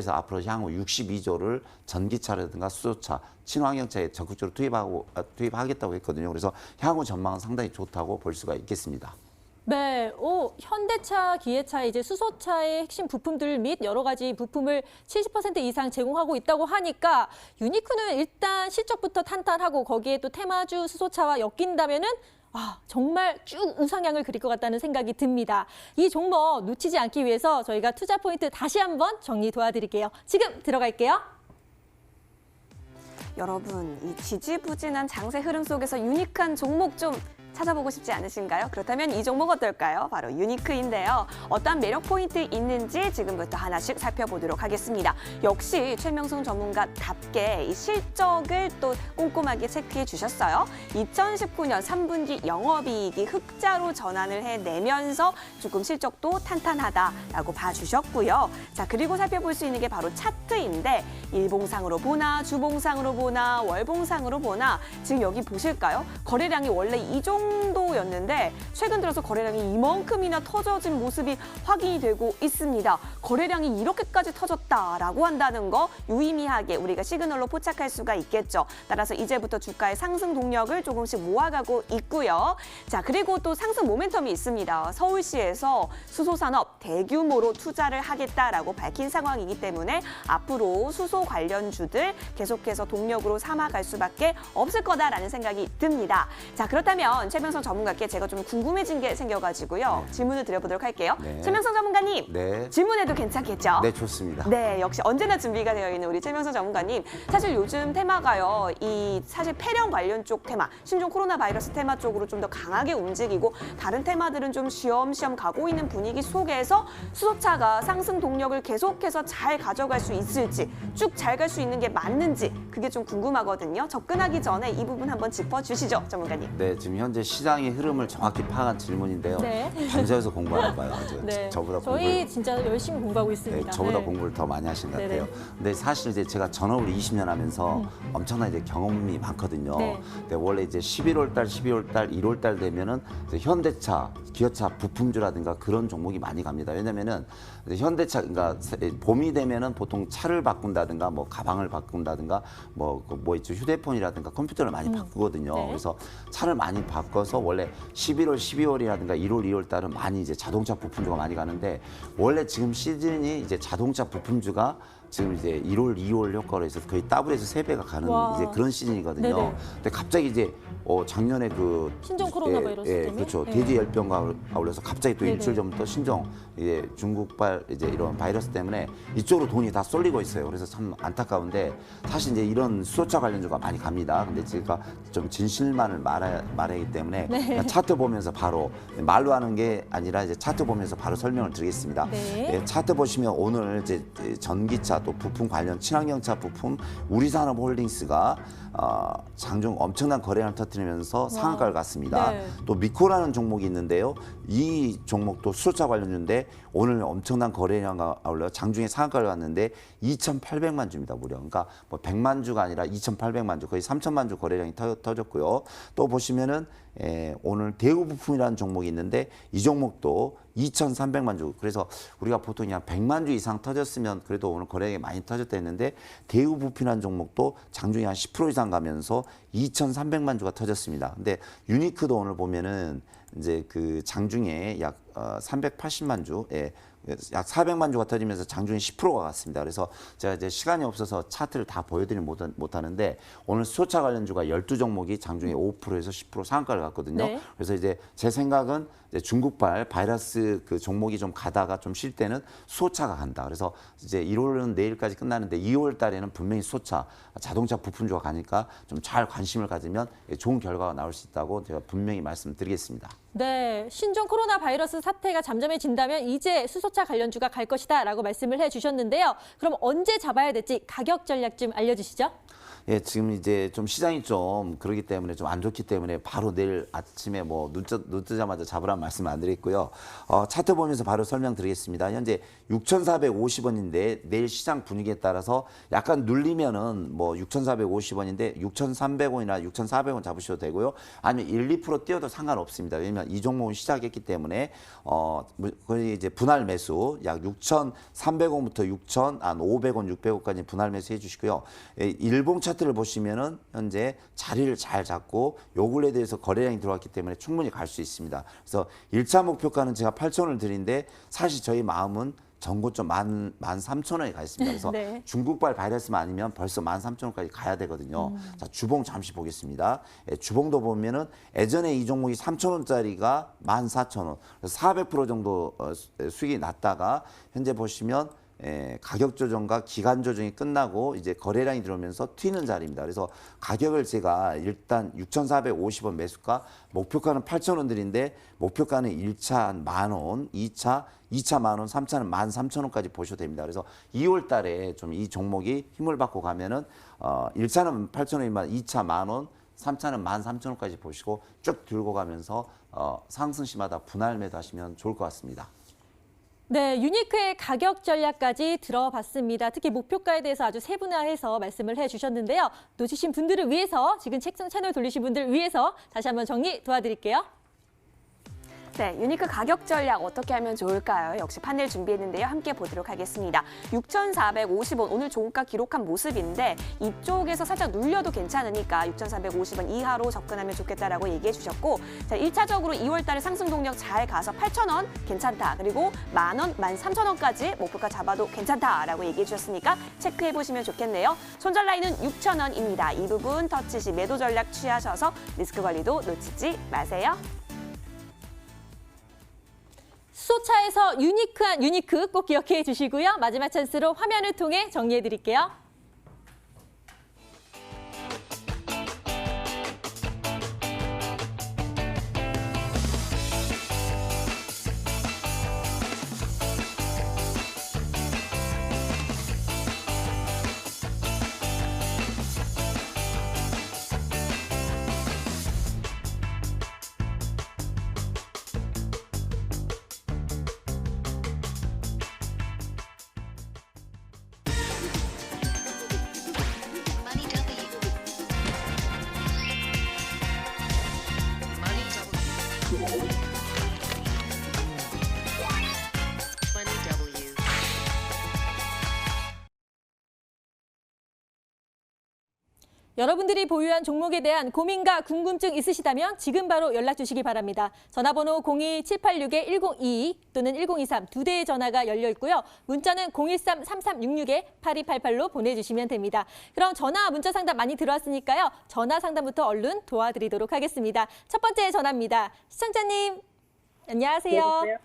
앞으로 향후 62조를 전기차라든가 수소차, 친환경차에 적극적으로 투입하겠다고 했거든요. 그래서 향후 전망은 상당히 좋다고 볼 수가 있겠습니다. 네, 현대차, 기아차, 이제 수소차의 핵심 부품들 및 여러 가지 부품을 70% 이상 제공하고 있다고 하니까 유니크는 일단 실적부터 탄탄하고 거기에 또 테마주 수소차와 엮인다면은 정말 쭉 우상향을 그릴 것 같다는 생각이 듭니다. 이 종목 놓치지 않기 위해서 저희가 투자 포인트 다시 한번 정리 도와드릴게요. 지금 들어갈게요. 여러분, 이 지지부진한 장세 흐름 속에서 유니크한 종목 좀 찾아보고 싶지 않으신가요? 그렇다면 이 종목 어떨까요? 바로 유니크인데요. 어떤 매력 포인트 있는지 지금부터 하나씩 살펴보도록 하겠습니다. 역시 최명승 전문가답게 이 실적을 또 꼼꼼하게 체크해 주셨어요. 2019년 3분기 영업이익이 흑자로 전환을 해내면서 조금 실적도 탄탄하다라고 봐주셨고요. 자, 그리고 살펴볼 수 있는 게 바로 차트인데 일봉상으로 보나 주봉상으로 보나 월봉상으로 보나 지금 여기 보실까요? 거래량이 원래 이 정도였는데 최근 들어서 거래량이 이만큼이나 터져진 모습이 확인이 되고 있습니다. 거래량이 이렇게까지 터졌다라고 한다는 거 유의미하게 우리가 시그널로 포착할 수가 있겠죠. 따라서 이제부터 주가의 상승 동력을 조금씩 모아가고 있고요. 자, 그리고 또 상승 모멘텀이 있습니다. 서울시에서 수소산업 대규모로 투자를 하겠다라고 밝힌 상황이기 때문에 앞으로 수소 관련주들 계속해서 동력으로 삼아갈 수밖에 없을 거다라는 생각이 듭니다. 자, 그렇다면 최명성 전문가께 제가 좀 궁금해진 게 생겨가지고요. 질문을 드려보도록 할게요. 네. 최명성 전문가님, 네. 질문해도 괜찮겠죠? 네, 좋습니다. 네, 역시 언제나 준비가 되어 있는 우리 최명성 전문가님. 사실 요즘 테마가요, 사실 폐렴 관련 쪽 테마, 신종 코로나 바이러스 테마 쪽으로 좀 더 강하게 움직이고 다른 테마들은 좀 쉬엄쉬엄 가고 있는 분위기 속에서 수소차가 상승 동력을 계속해서 잘 가져갈 수 있을지, 쭉 잘 갈 수 있는 게 맞는지 그게 좀 궁금하거든요. 접근하기 전에 이 부분 한번 짚어주시죠, 전문가님. 네, 지금 현재 시장의 흐름을 정확히 파악한 질문인데요. 네. 밤새서 공부하나 봐요. 네, 저보다 저희 진짜 열심히 공부하고 있습니다. 네, 저보다 네. 공부를 더 많이 하신 것 네네. 같아요. 근데 사실 이제 제가 전업을 20년 하면서 엄청난 이제 경험이 많거든요. 네. 근데 원래 이제 11월 달, 12월 달, 1월 달 되면은 이제 현대차, 기아차 부품주라든가 그런 종목이 많이 갑니다. 왜냐면은 이제 현대차, 그러니까 봄이 되면은 보통 차를 바꾼다든가 뭐 가방을 바꾼다든가 뭐 있죠, 휴대폰이라든가 컴퓨터를 많이 바꾸거든요. 네. 그래서 차를 많이 바꿔서 원래 11월, 12월이라든가 1월, 2월 달은 많이 이제 자동차 부품주가 많이 가는데 원래 지금 시즌이 이제 자동차 부품주가 지금 이제 1월, 2월 효과로 해서 거의 더블해서 3배가 가는 와. 이제 그런 시즌이거든요. 네네. 근데 갑자기 이제 작년에 그 신종 코로나 바이러스 때문에? 그렇죠. 네. 대지열병과 아울러서 갑자기 또 네네. 일주일 전부터 신종 이제 중국발 이제 이런 바이러스 때문에 이쪽으로 돈이 다 쏠리고 있어요. 그래서 참 안타까운데 사실 이제 이런 수소차 관련주가 많이 갑니다. 근데 제가 좀 진실만을 말하기 때문에 네. 그냥 차트 보면서 바로 말로 하는 게 아니라 이제 차트 보면서 바로 설명을 드리겠습니다. 네. 예, 차트 보시면 오늘 이제 전기차 또 부품 관련 친환경차 부품 우리산업홀딩스가 장중 엄청난 거래량을 터뜨리면서 상한가를 갔습니다. 네. 또 미코라는 종목이 있는데요. 이 종목도 수소차 관련주인데 오늘 엄청난 거래량과 아울러 장중에 상한가를 갔는데 2,800만 주입니다. 무려. 그러니까 뭐 100만 주가 아니라 2,800만 주, 거의 3,000만 주 거래량이 터졌고요. 또 보시면은 오늘 대우부품이라는 종목이 있는데 이 종목도 2,300만 주. 그래서 우리가 보통 그냥 100만 주 이상 터졌으면 그래도 오늘 거래량이 많이 터졌다 했는데 대우부품이라는 종목도 장중에 한 10% 이상 가면서 2,300만 주가 터졌습니다. 근데 유니크도 오늘 보면은 이제 그 장중에 약 380만 주, 약 400만 주가 터지면서 장중에 10%가 갔습니다. 그래서 제가 이제 시간이 없어서 차트를 다 보여드리지 못하는데 오늘 수소차 관련주가 12종목이 장중에 5%에서 10% 상한가를 갔거든요. 네. 그래서 이제 제 생각은 이제 중국발 바이러스 그 종목이 좀 가다가 좀 쉴 때는 수소차가 간다. 그래서 이제 1월은 내일까지 끝나는데 2월 달에는 분명히 수소차, 자동차 부품주가 가니까 좀 잘 관심을 가지면 좋은 결과가 나올 수 있다고 제가 분명히 말씀드리겠습니다. 네, 신종 코로나 바이러스 사태가 잠잠해진다면 이제 수소차 관련주가 갈 것이다라고 말씀을 해주셨는데요. 그럼 언제 잡아야 될지 가격 전략 좀 알려주시죠. 예, 지금 이제 좀 시장이 좀 그러기 때문에 좀 안 좋기 때문에 바로 내일 아침에 뭐 눈 뜨자마자 잡으라는 말씀 안 드리고요. 차트 보면서 바로 설명드리겠습니다. 현재 6,450원인데 내일 시장 분위기에 따라서 약간 눌리면은 뭐 6,450원인데 6,300원이나 6,400원 잡으셔도 되고요. 아니면 1, 2% 뛰어도 상관없습니다. 왜냐면 이 종목은 시작했기 때문에 거의 이제 분할 매수 약 6,300원부터 6,500원, 600원까지 분할 매수 해주시고요. 일봉 차트를 보시면은 현재 자리를 잘 잡고 요 근래 대해서 거래량이 들어왔기 때문에 충분히 갈 수 있습니다. 그래서 일차 목표가는 제가 8,000원을 드린데 사실 저희 마음은 전고점 13,000원에 가 있습니다. 그래서 네. 중국발 바이러스만 아니면 벌써 13,000원까지 가야 되거든요. 자, 주봉 잠시 보겠습니다. 예, 주봉도 보면은 예전에 이 종목이 3,000원짜리가 14,000원. 그래서 400% 정도 수익이 났다가 현재 보시면 가격 조정과 기간 조정이 끝나고 이제 거래량이 들어오면서 튀는 자리입니다. 그래서 가격을 제가 일단 6,450원 매수가, 목표가는 8,000원 드린데 목표가는 1차 10,000원, 2차 10,000원, 3차는 13,000원까지 보셔도 됩니다. 그래서 2월 달에 좀 이 종목이 힘을 받고 가면은 1차는 8,000원이면 2차 10,000원, 3차는 13,000원까지 보시고 쭉 들고 가면서 상승 시마다 분할 매도하시면 좋을 것 같습니다. 네, 유니크의 가격 전략까지 들어봤습니다. 특히 목표가에 대해서 아주 세분화해서 말씀을 해주셨는데요. 놓치신 분들을 위해서, 지금 책상 채널 돌리신 분들을 위해서 다시 한번 정리 도와드릴게요. 네, 유니크 가격 전략 어떻게 하면 좋을까요? 역시 판넬 준비했는데요. 함께 보도록 하겠습니다. 6,450원 오늘 종가 기록한 모습인데 이쪽에서 살짝 눌려도 괜찮으니까 6,450원 이하로 접근하면 좋겠다라고 얘기해 주셨고, 자, 1차적으로 2월 달에 상승 동력 잘 가서 8,000원 괜찮다. 그리고 10,000원, 13,000원까지 목표가 잡아도 괜찮다라고 얘기해 주셨으니까 체크해 보시면 좋겠네요. 손절 라인은 6,000원입니다. 이 부분 터치 시 매도 전략 취하셔서 리스크 관리도 놓치지 마세요. 수소차에서 유니크한 유니크 꼭 기억해 주시고요. 마지막 찬스로 화면을 통해 정리해 드릴게요. Money W. Money W. Money W. 여러분들이 보유한 종목에 대한 고민과 궁금증 있으시다면 지금 바로 연락 주시기 바랍니다. 전화번호 02786-1022 또는 1023 두 대의 전화가 열려 있고요. 문자는 013-3366-8288로 보내주시면 됩니다. 그럼 전화, 문자 상담 많이 들어왔으니까요. 전화 상담부터 얼른 도와드리도록 하겠습니다. 첫 번째 전화입니다. 시청자님, 안녕하세요. 여보세요?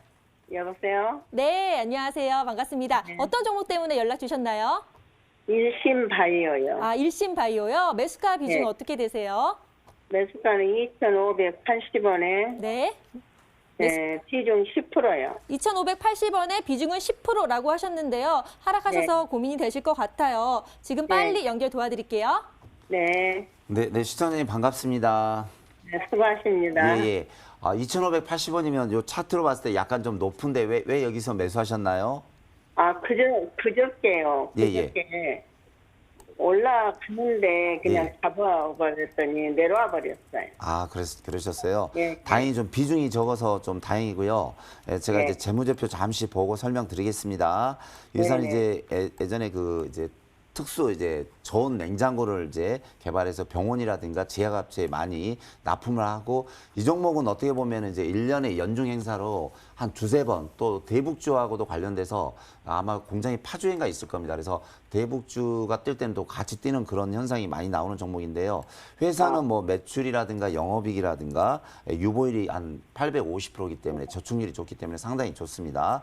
여보세요? 네, 안녕하세요. 반갑습니다. 어떤 종목 때문에 연락 주셨나요? 일심 바이오요. 아, 일신바이오요. 매수가 비중 네. 어떻게 되세요? 매수가는 2,580원에 네. 비중 10%요. 2,580원에 비중은 10%라고 하셨는데요. 하락하셔서 고민이 되실 것 같아요. 지금 빨리 연결 도와드릴게요. 네, 네, 시청자님 반갑습니다. 네, 수고하십니다. 예, 예. 2,580원이면 요 차트로 봤을 때 약간 좀 높은데 왜 여기서 매수하셨나요? 그저께요. 예, 예. 그저께 올라가는데 그냥 예. 잡아버렸더니 내려와 버렸어요. 그러셨어요? 예. 다행히 좀 비중이 적어서 좀 다행이고요. 예, 제가 예. 이제 재무제표 잠시 보고 설명드리겠습니다. 유산 네네. 이제 예전에 그 이제 특수 이제 저온 냉장고를 이제 개발해서 병원이라든가 지하갑주에 많이 납품을 하고, 이 종목은 어떻게 보면 이제 1년에 연중 행사로 한 두세 번, 또 대북주하고도 관련돼서 아마 공장이 파주행가 있을 겁니다. 그래서 대북주가 뛸 때는 또 같이 뛰는 그런 현상이 많이 나오는 종목인데요. 회사는 뭐 매출이라든가 영업이익이라든가 유보율이 한 850%이기 때문에 저축률이 좋기 때문에 상당히 좋습니다.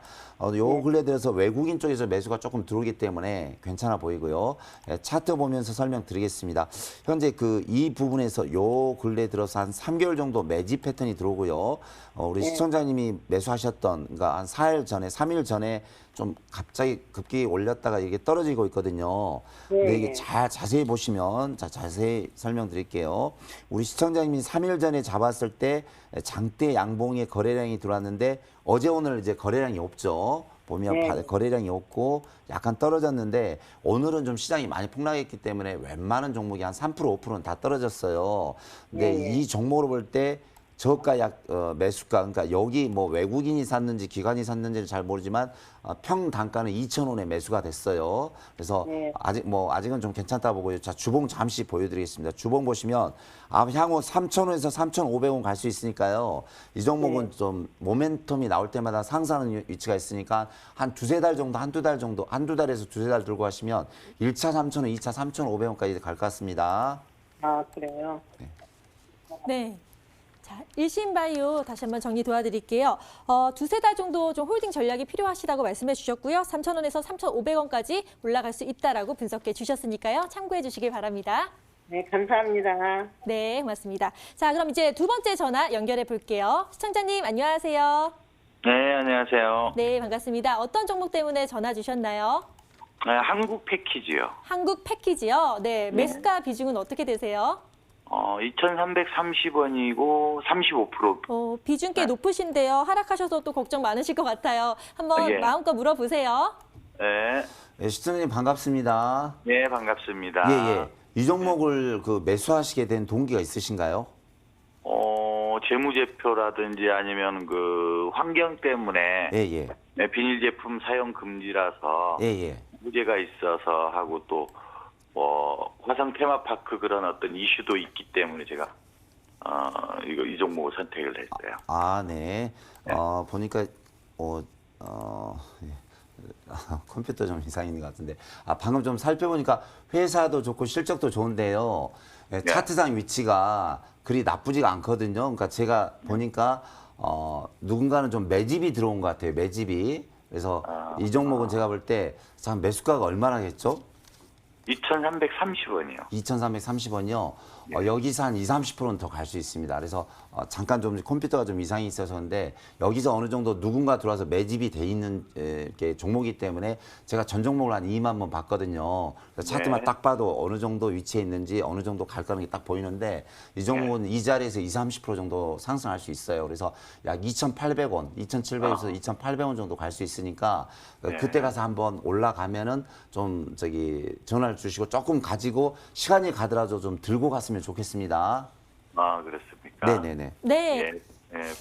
요 근래 들어서 외국인 쪽에서 매수가 조금 들어오기 때문에 괜찮아 보이고요. 차트 보면서 설명드리겠습니다. 현재 이 부분에서 요 근래 들어서 한 3개월 정도 매집 패턴이 들어오고요. 우리 시청자님이 매수하셨던, 그러니까 한 4일 전에, 3일 전에 좀 갑자기 급격히 올렸다가 이게 떨어지고 있거든요. 근데 이게 자세히 보시면, 자세히 설명드릴게요. 우리 시청자님이 3일 전에 잡았을 때 장대 양봉의 거래량이 들어왔는데 어제 오늘 이제 거래량이 없죠. 보면 거래량이 없고 약간 떨어졌는데, 오늘은 좀 시장이 많이 폭락했기 때문에 웬만한 종목이 한 3%, 5%는 다 떨어졌어요. 근데 이 종목으로 볼 때 저가 약 매수가 그러니까 여기 뭐 외국인이 샀는지 기관이 샀는지는 잘 모르지만 평단가는 2,000원에 매수가 됐어요. 그래서 네. 아직은 좀 괜찮다 보고요. 자, 주봉 잠시 보여드리겠습니다. 주봉 보시면 향후 3,000원에서 3,500원 갈 수 있으니까요. 이 종목은 좀 모멘텀이 나올 때마다 상승하는 위치가 있으니까 한 두세 달 정도, 한두 달에서 두세 달 들고 하시면 1차 3,000원, 2차 3,500원까지 갈 것 같습니다. 아, 그래요? 네. 자, 일신바이오 다시 한번 정리 도와드릴게요. 두세 달 정도 좀 홀딩 전략이 필요하시다고 말씀해 주셨고요. 3,000원에서 3,500원까지 올라갈 수 있다라고 분석해 주셨으니까요. 참고해 주시길 바랍니다. 네, 감사합니다. 네, 고맙습니다. 자, 그럼 이제 두 번째 전화 연결해 볼게요. 시청자님 안녕하세요. 네, 안녕하세요. 네, 반갑습니다. 어떤 종목 때문에 전화 주셨나요? 한국 패키지요. 한국 패키지요. 네, 매수가 비중은 어떻게 되세요? 2,330원이고 35%. 비중 꽤 높으신데요. 하락하셔서 또 걱정 많으실 것 같아요. 한번 예. 마음껏 물어보세요. 네, 네, 시청자님 반갑습니다. 네, 반갑습니다. 예. 이 종목을 매수하시게 된 동기가 있으신가요? 재무제표라든지 아니면 그 환경 때문에 예. 네, 비닐 제품 사용 금지라서 예. 문제가 있어서 하고 또 화성 테마파크 그런 어떤 이슈도 있기 때문에 제가 이 종목을 선택을 했어요. 아, 네. 보니까 예. 컴퓨터 좀 이상인 것 같은데 방금 좀 살펴보니까 회사도 좋고 실적도 좋은데요. 예, 차트상 위치가 그리 나쁘지가 않거든요. 그러니까 제가 보니까 누군가는 좀 매집이 들어온 것 같아요. 매집이. 그래서 이 종목은 제가 볼 때 참 매수가가 얼마나겠죠? 2,330원이요. 2,330원이요. 여기서 한 20-30%는 더 갈 수 있습니다. 그래서 잠깐 좀 컴퓨터가 좀 이상이 있어서인데 여기서 어느 정도 누군가 들어와서 매집이 돼 있는 이렇게 종목이기 때문에 제가 전 종목을 한 2만 번 봤거든요. 그래서 차트만 네. 딱 봐도 어느 정도 위치에 있는지 어느 정도 갈 거라는 게 딱 보이는데 이 종목은 이 자리에서 20-30% 정도 상승할 수 있어요. 그래서 약 2,800원, 2,700원에서 2,800원 정도 갈 수 있으니까 그때 가서 한번 올라가면은 좀 전화를 주시고 조금 가지고 시간이 가더라도 좀 들고 갔으면 좋겠습니다. 그렇습니까? 네네네. 네. 네,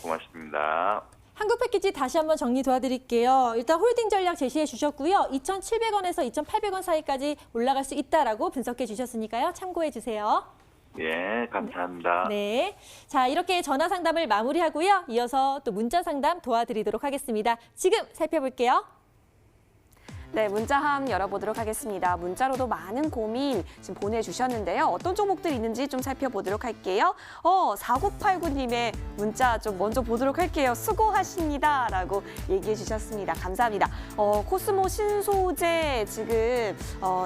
고맙습니다. 한국 패키지 다시 한번 정리 도와드릴게요. 일단 홀딩 전략 제시해 주셨고요. 2,700원에서 2,800원 사이까지 올라갈 수 있다라고 분석해 주셨으니까요. 참고해 주세요. 예, 감사합니다. 네. 자, 이렇게 전화 상담을 마무리하고요. 이어서 또 문자 상담 도와드리도록 하겠습니다. 지금 살펴볼게요. 네, 문자함 열어보도록 하겠습니다. 문자로도 많은 고민 지금 보내주셨는데요. 어떤 종목들이 있는지 좀 살펴보도록 할게요. 4989님의 문자 좀 먼저 보도록 할게요. 수고하십니다. 라고 얘기해 주셨습니다. 감사합니다. 코스모 신소재 지금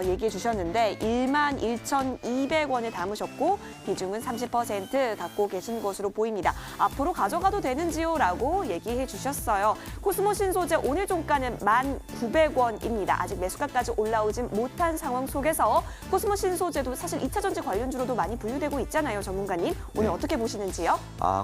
얘기해 주셨는데 11,200원에 담으셨고 비중은 30% 갖고 계신 것으로 보입니다. 앞으로 가져가도 되는지요? 라고 얘기해 주셨어요. 코스모 신소재 오늘 종가는 1,900원입니다. 아직 매수가까지 올라오진 못한 상황 속에서 코스모 신소재도 사실 2차 전지 관련주로도 많이 분류되고 있잖아요, 전문가님. 오늘 네. 어떻게 보시는지요?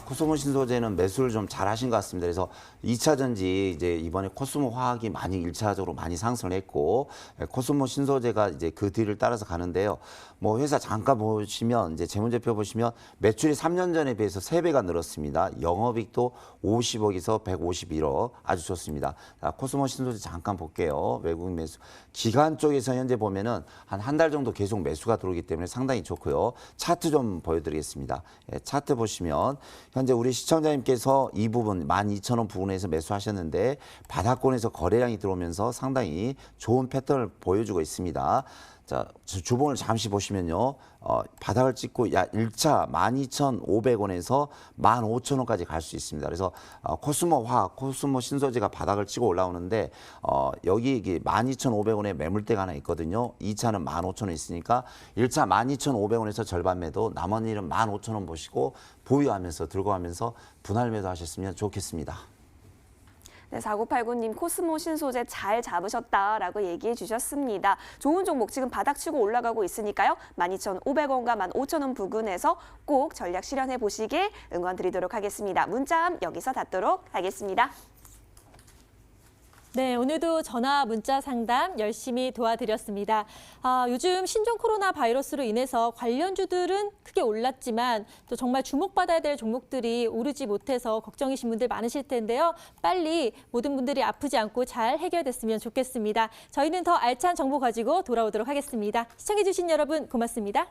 코스모 신소재는 매수를 좀 잘하신 것 같습니다. 그래서 2차 전지 이제 이번에 코스모 화학이 많이 1차적으로 많이 상승을 했고 코스모 신소재가 이제 그 뒤를 따라서 가는데요. 뭐 회사 잠깐 보시면 이제 재무제표 보시면 매출이 3년 전에 비해서 3배가 늘었습니다. 영업이익도 50억에서 151억 아주 좋습니다. 자, 코스모 신소재 잠깐 볼게요. 외국인 매수. 기관 쪽에서 현재 보면은 한 달 정도 계속 매수가 들어오기 때문에 상당히 좋고요. 차트 좀 보여드리겠습니다. 차트 보시면 현재 우리 시청자님께서 이 부분 12,000원 부분에서 매수하셨는데 바닥권에서 거래량이 들어오면서 상당히 좋은 패턴을 보여주고 있습니다. 자, 주봉을 잠시 보시면요. 바닥을 찍고 1차 12,500원에서 15,000원까지 갈 수 있습니다. 그래서 코스모 화학, 코스모 신소재가 바닥을 치고 올라오는데 여기 12,500원에 매물대가 하나 있거든요. 2차는 15,000원 있으니까 1차 12,500원에서 절반 매도, 남은 일은 15,000원 보시고 보유하면서 들고 가면서 분할 매도 하셨으면 좋겠습니다. 네, 4989님 코스모 신소재 잘 잡으셨다라고 얘기해 주셨습니다. 좋은 종목 지금 바닥 치고 올라가고 있으니까요. 12,500원과 15,000원 부근에서 꼭 전략 실현해 보시길 응원 드리도록 하겠습니다. 문자함 여기서 닫도록 하겠습니다. 네, 오늘도 전화, 문자 상담 열심히 도와드렸습니다. 요즘 신종 코로나 바이러스로 인해서 관련주들은 크게 올랐지만 또 정말 주목받아야 될 종목들이 오르지 못해서 걱정이신 분들 많으실 텐데요. 빨리 모든 분들이 아프지 않고 잘 해결됐으면 좋겠습니다. 저희는 더 알찬 정보 가지고 돌아오도록 하겠습니다. 시청해주신 여러분 고맙습니다.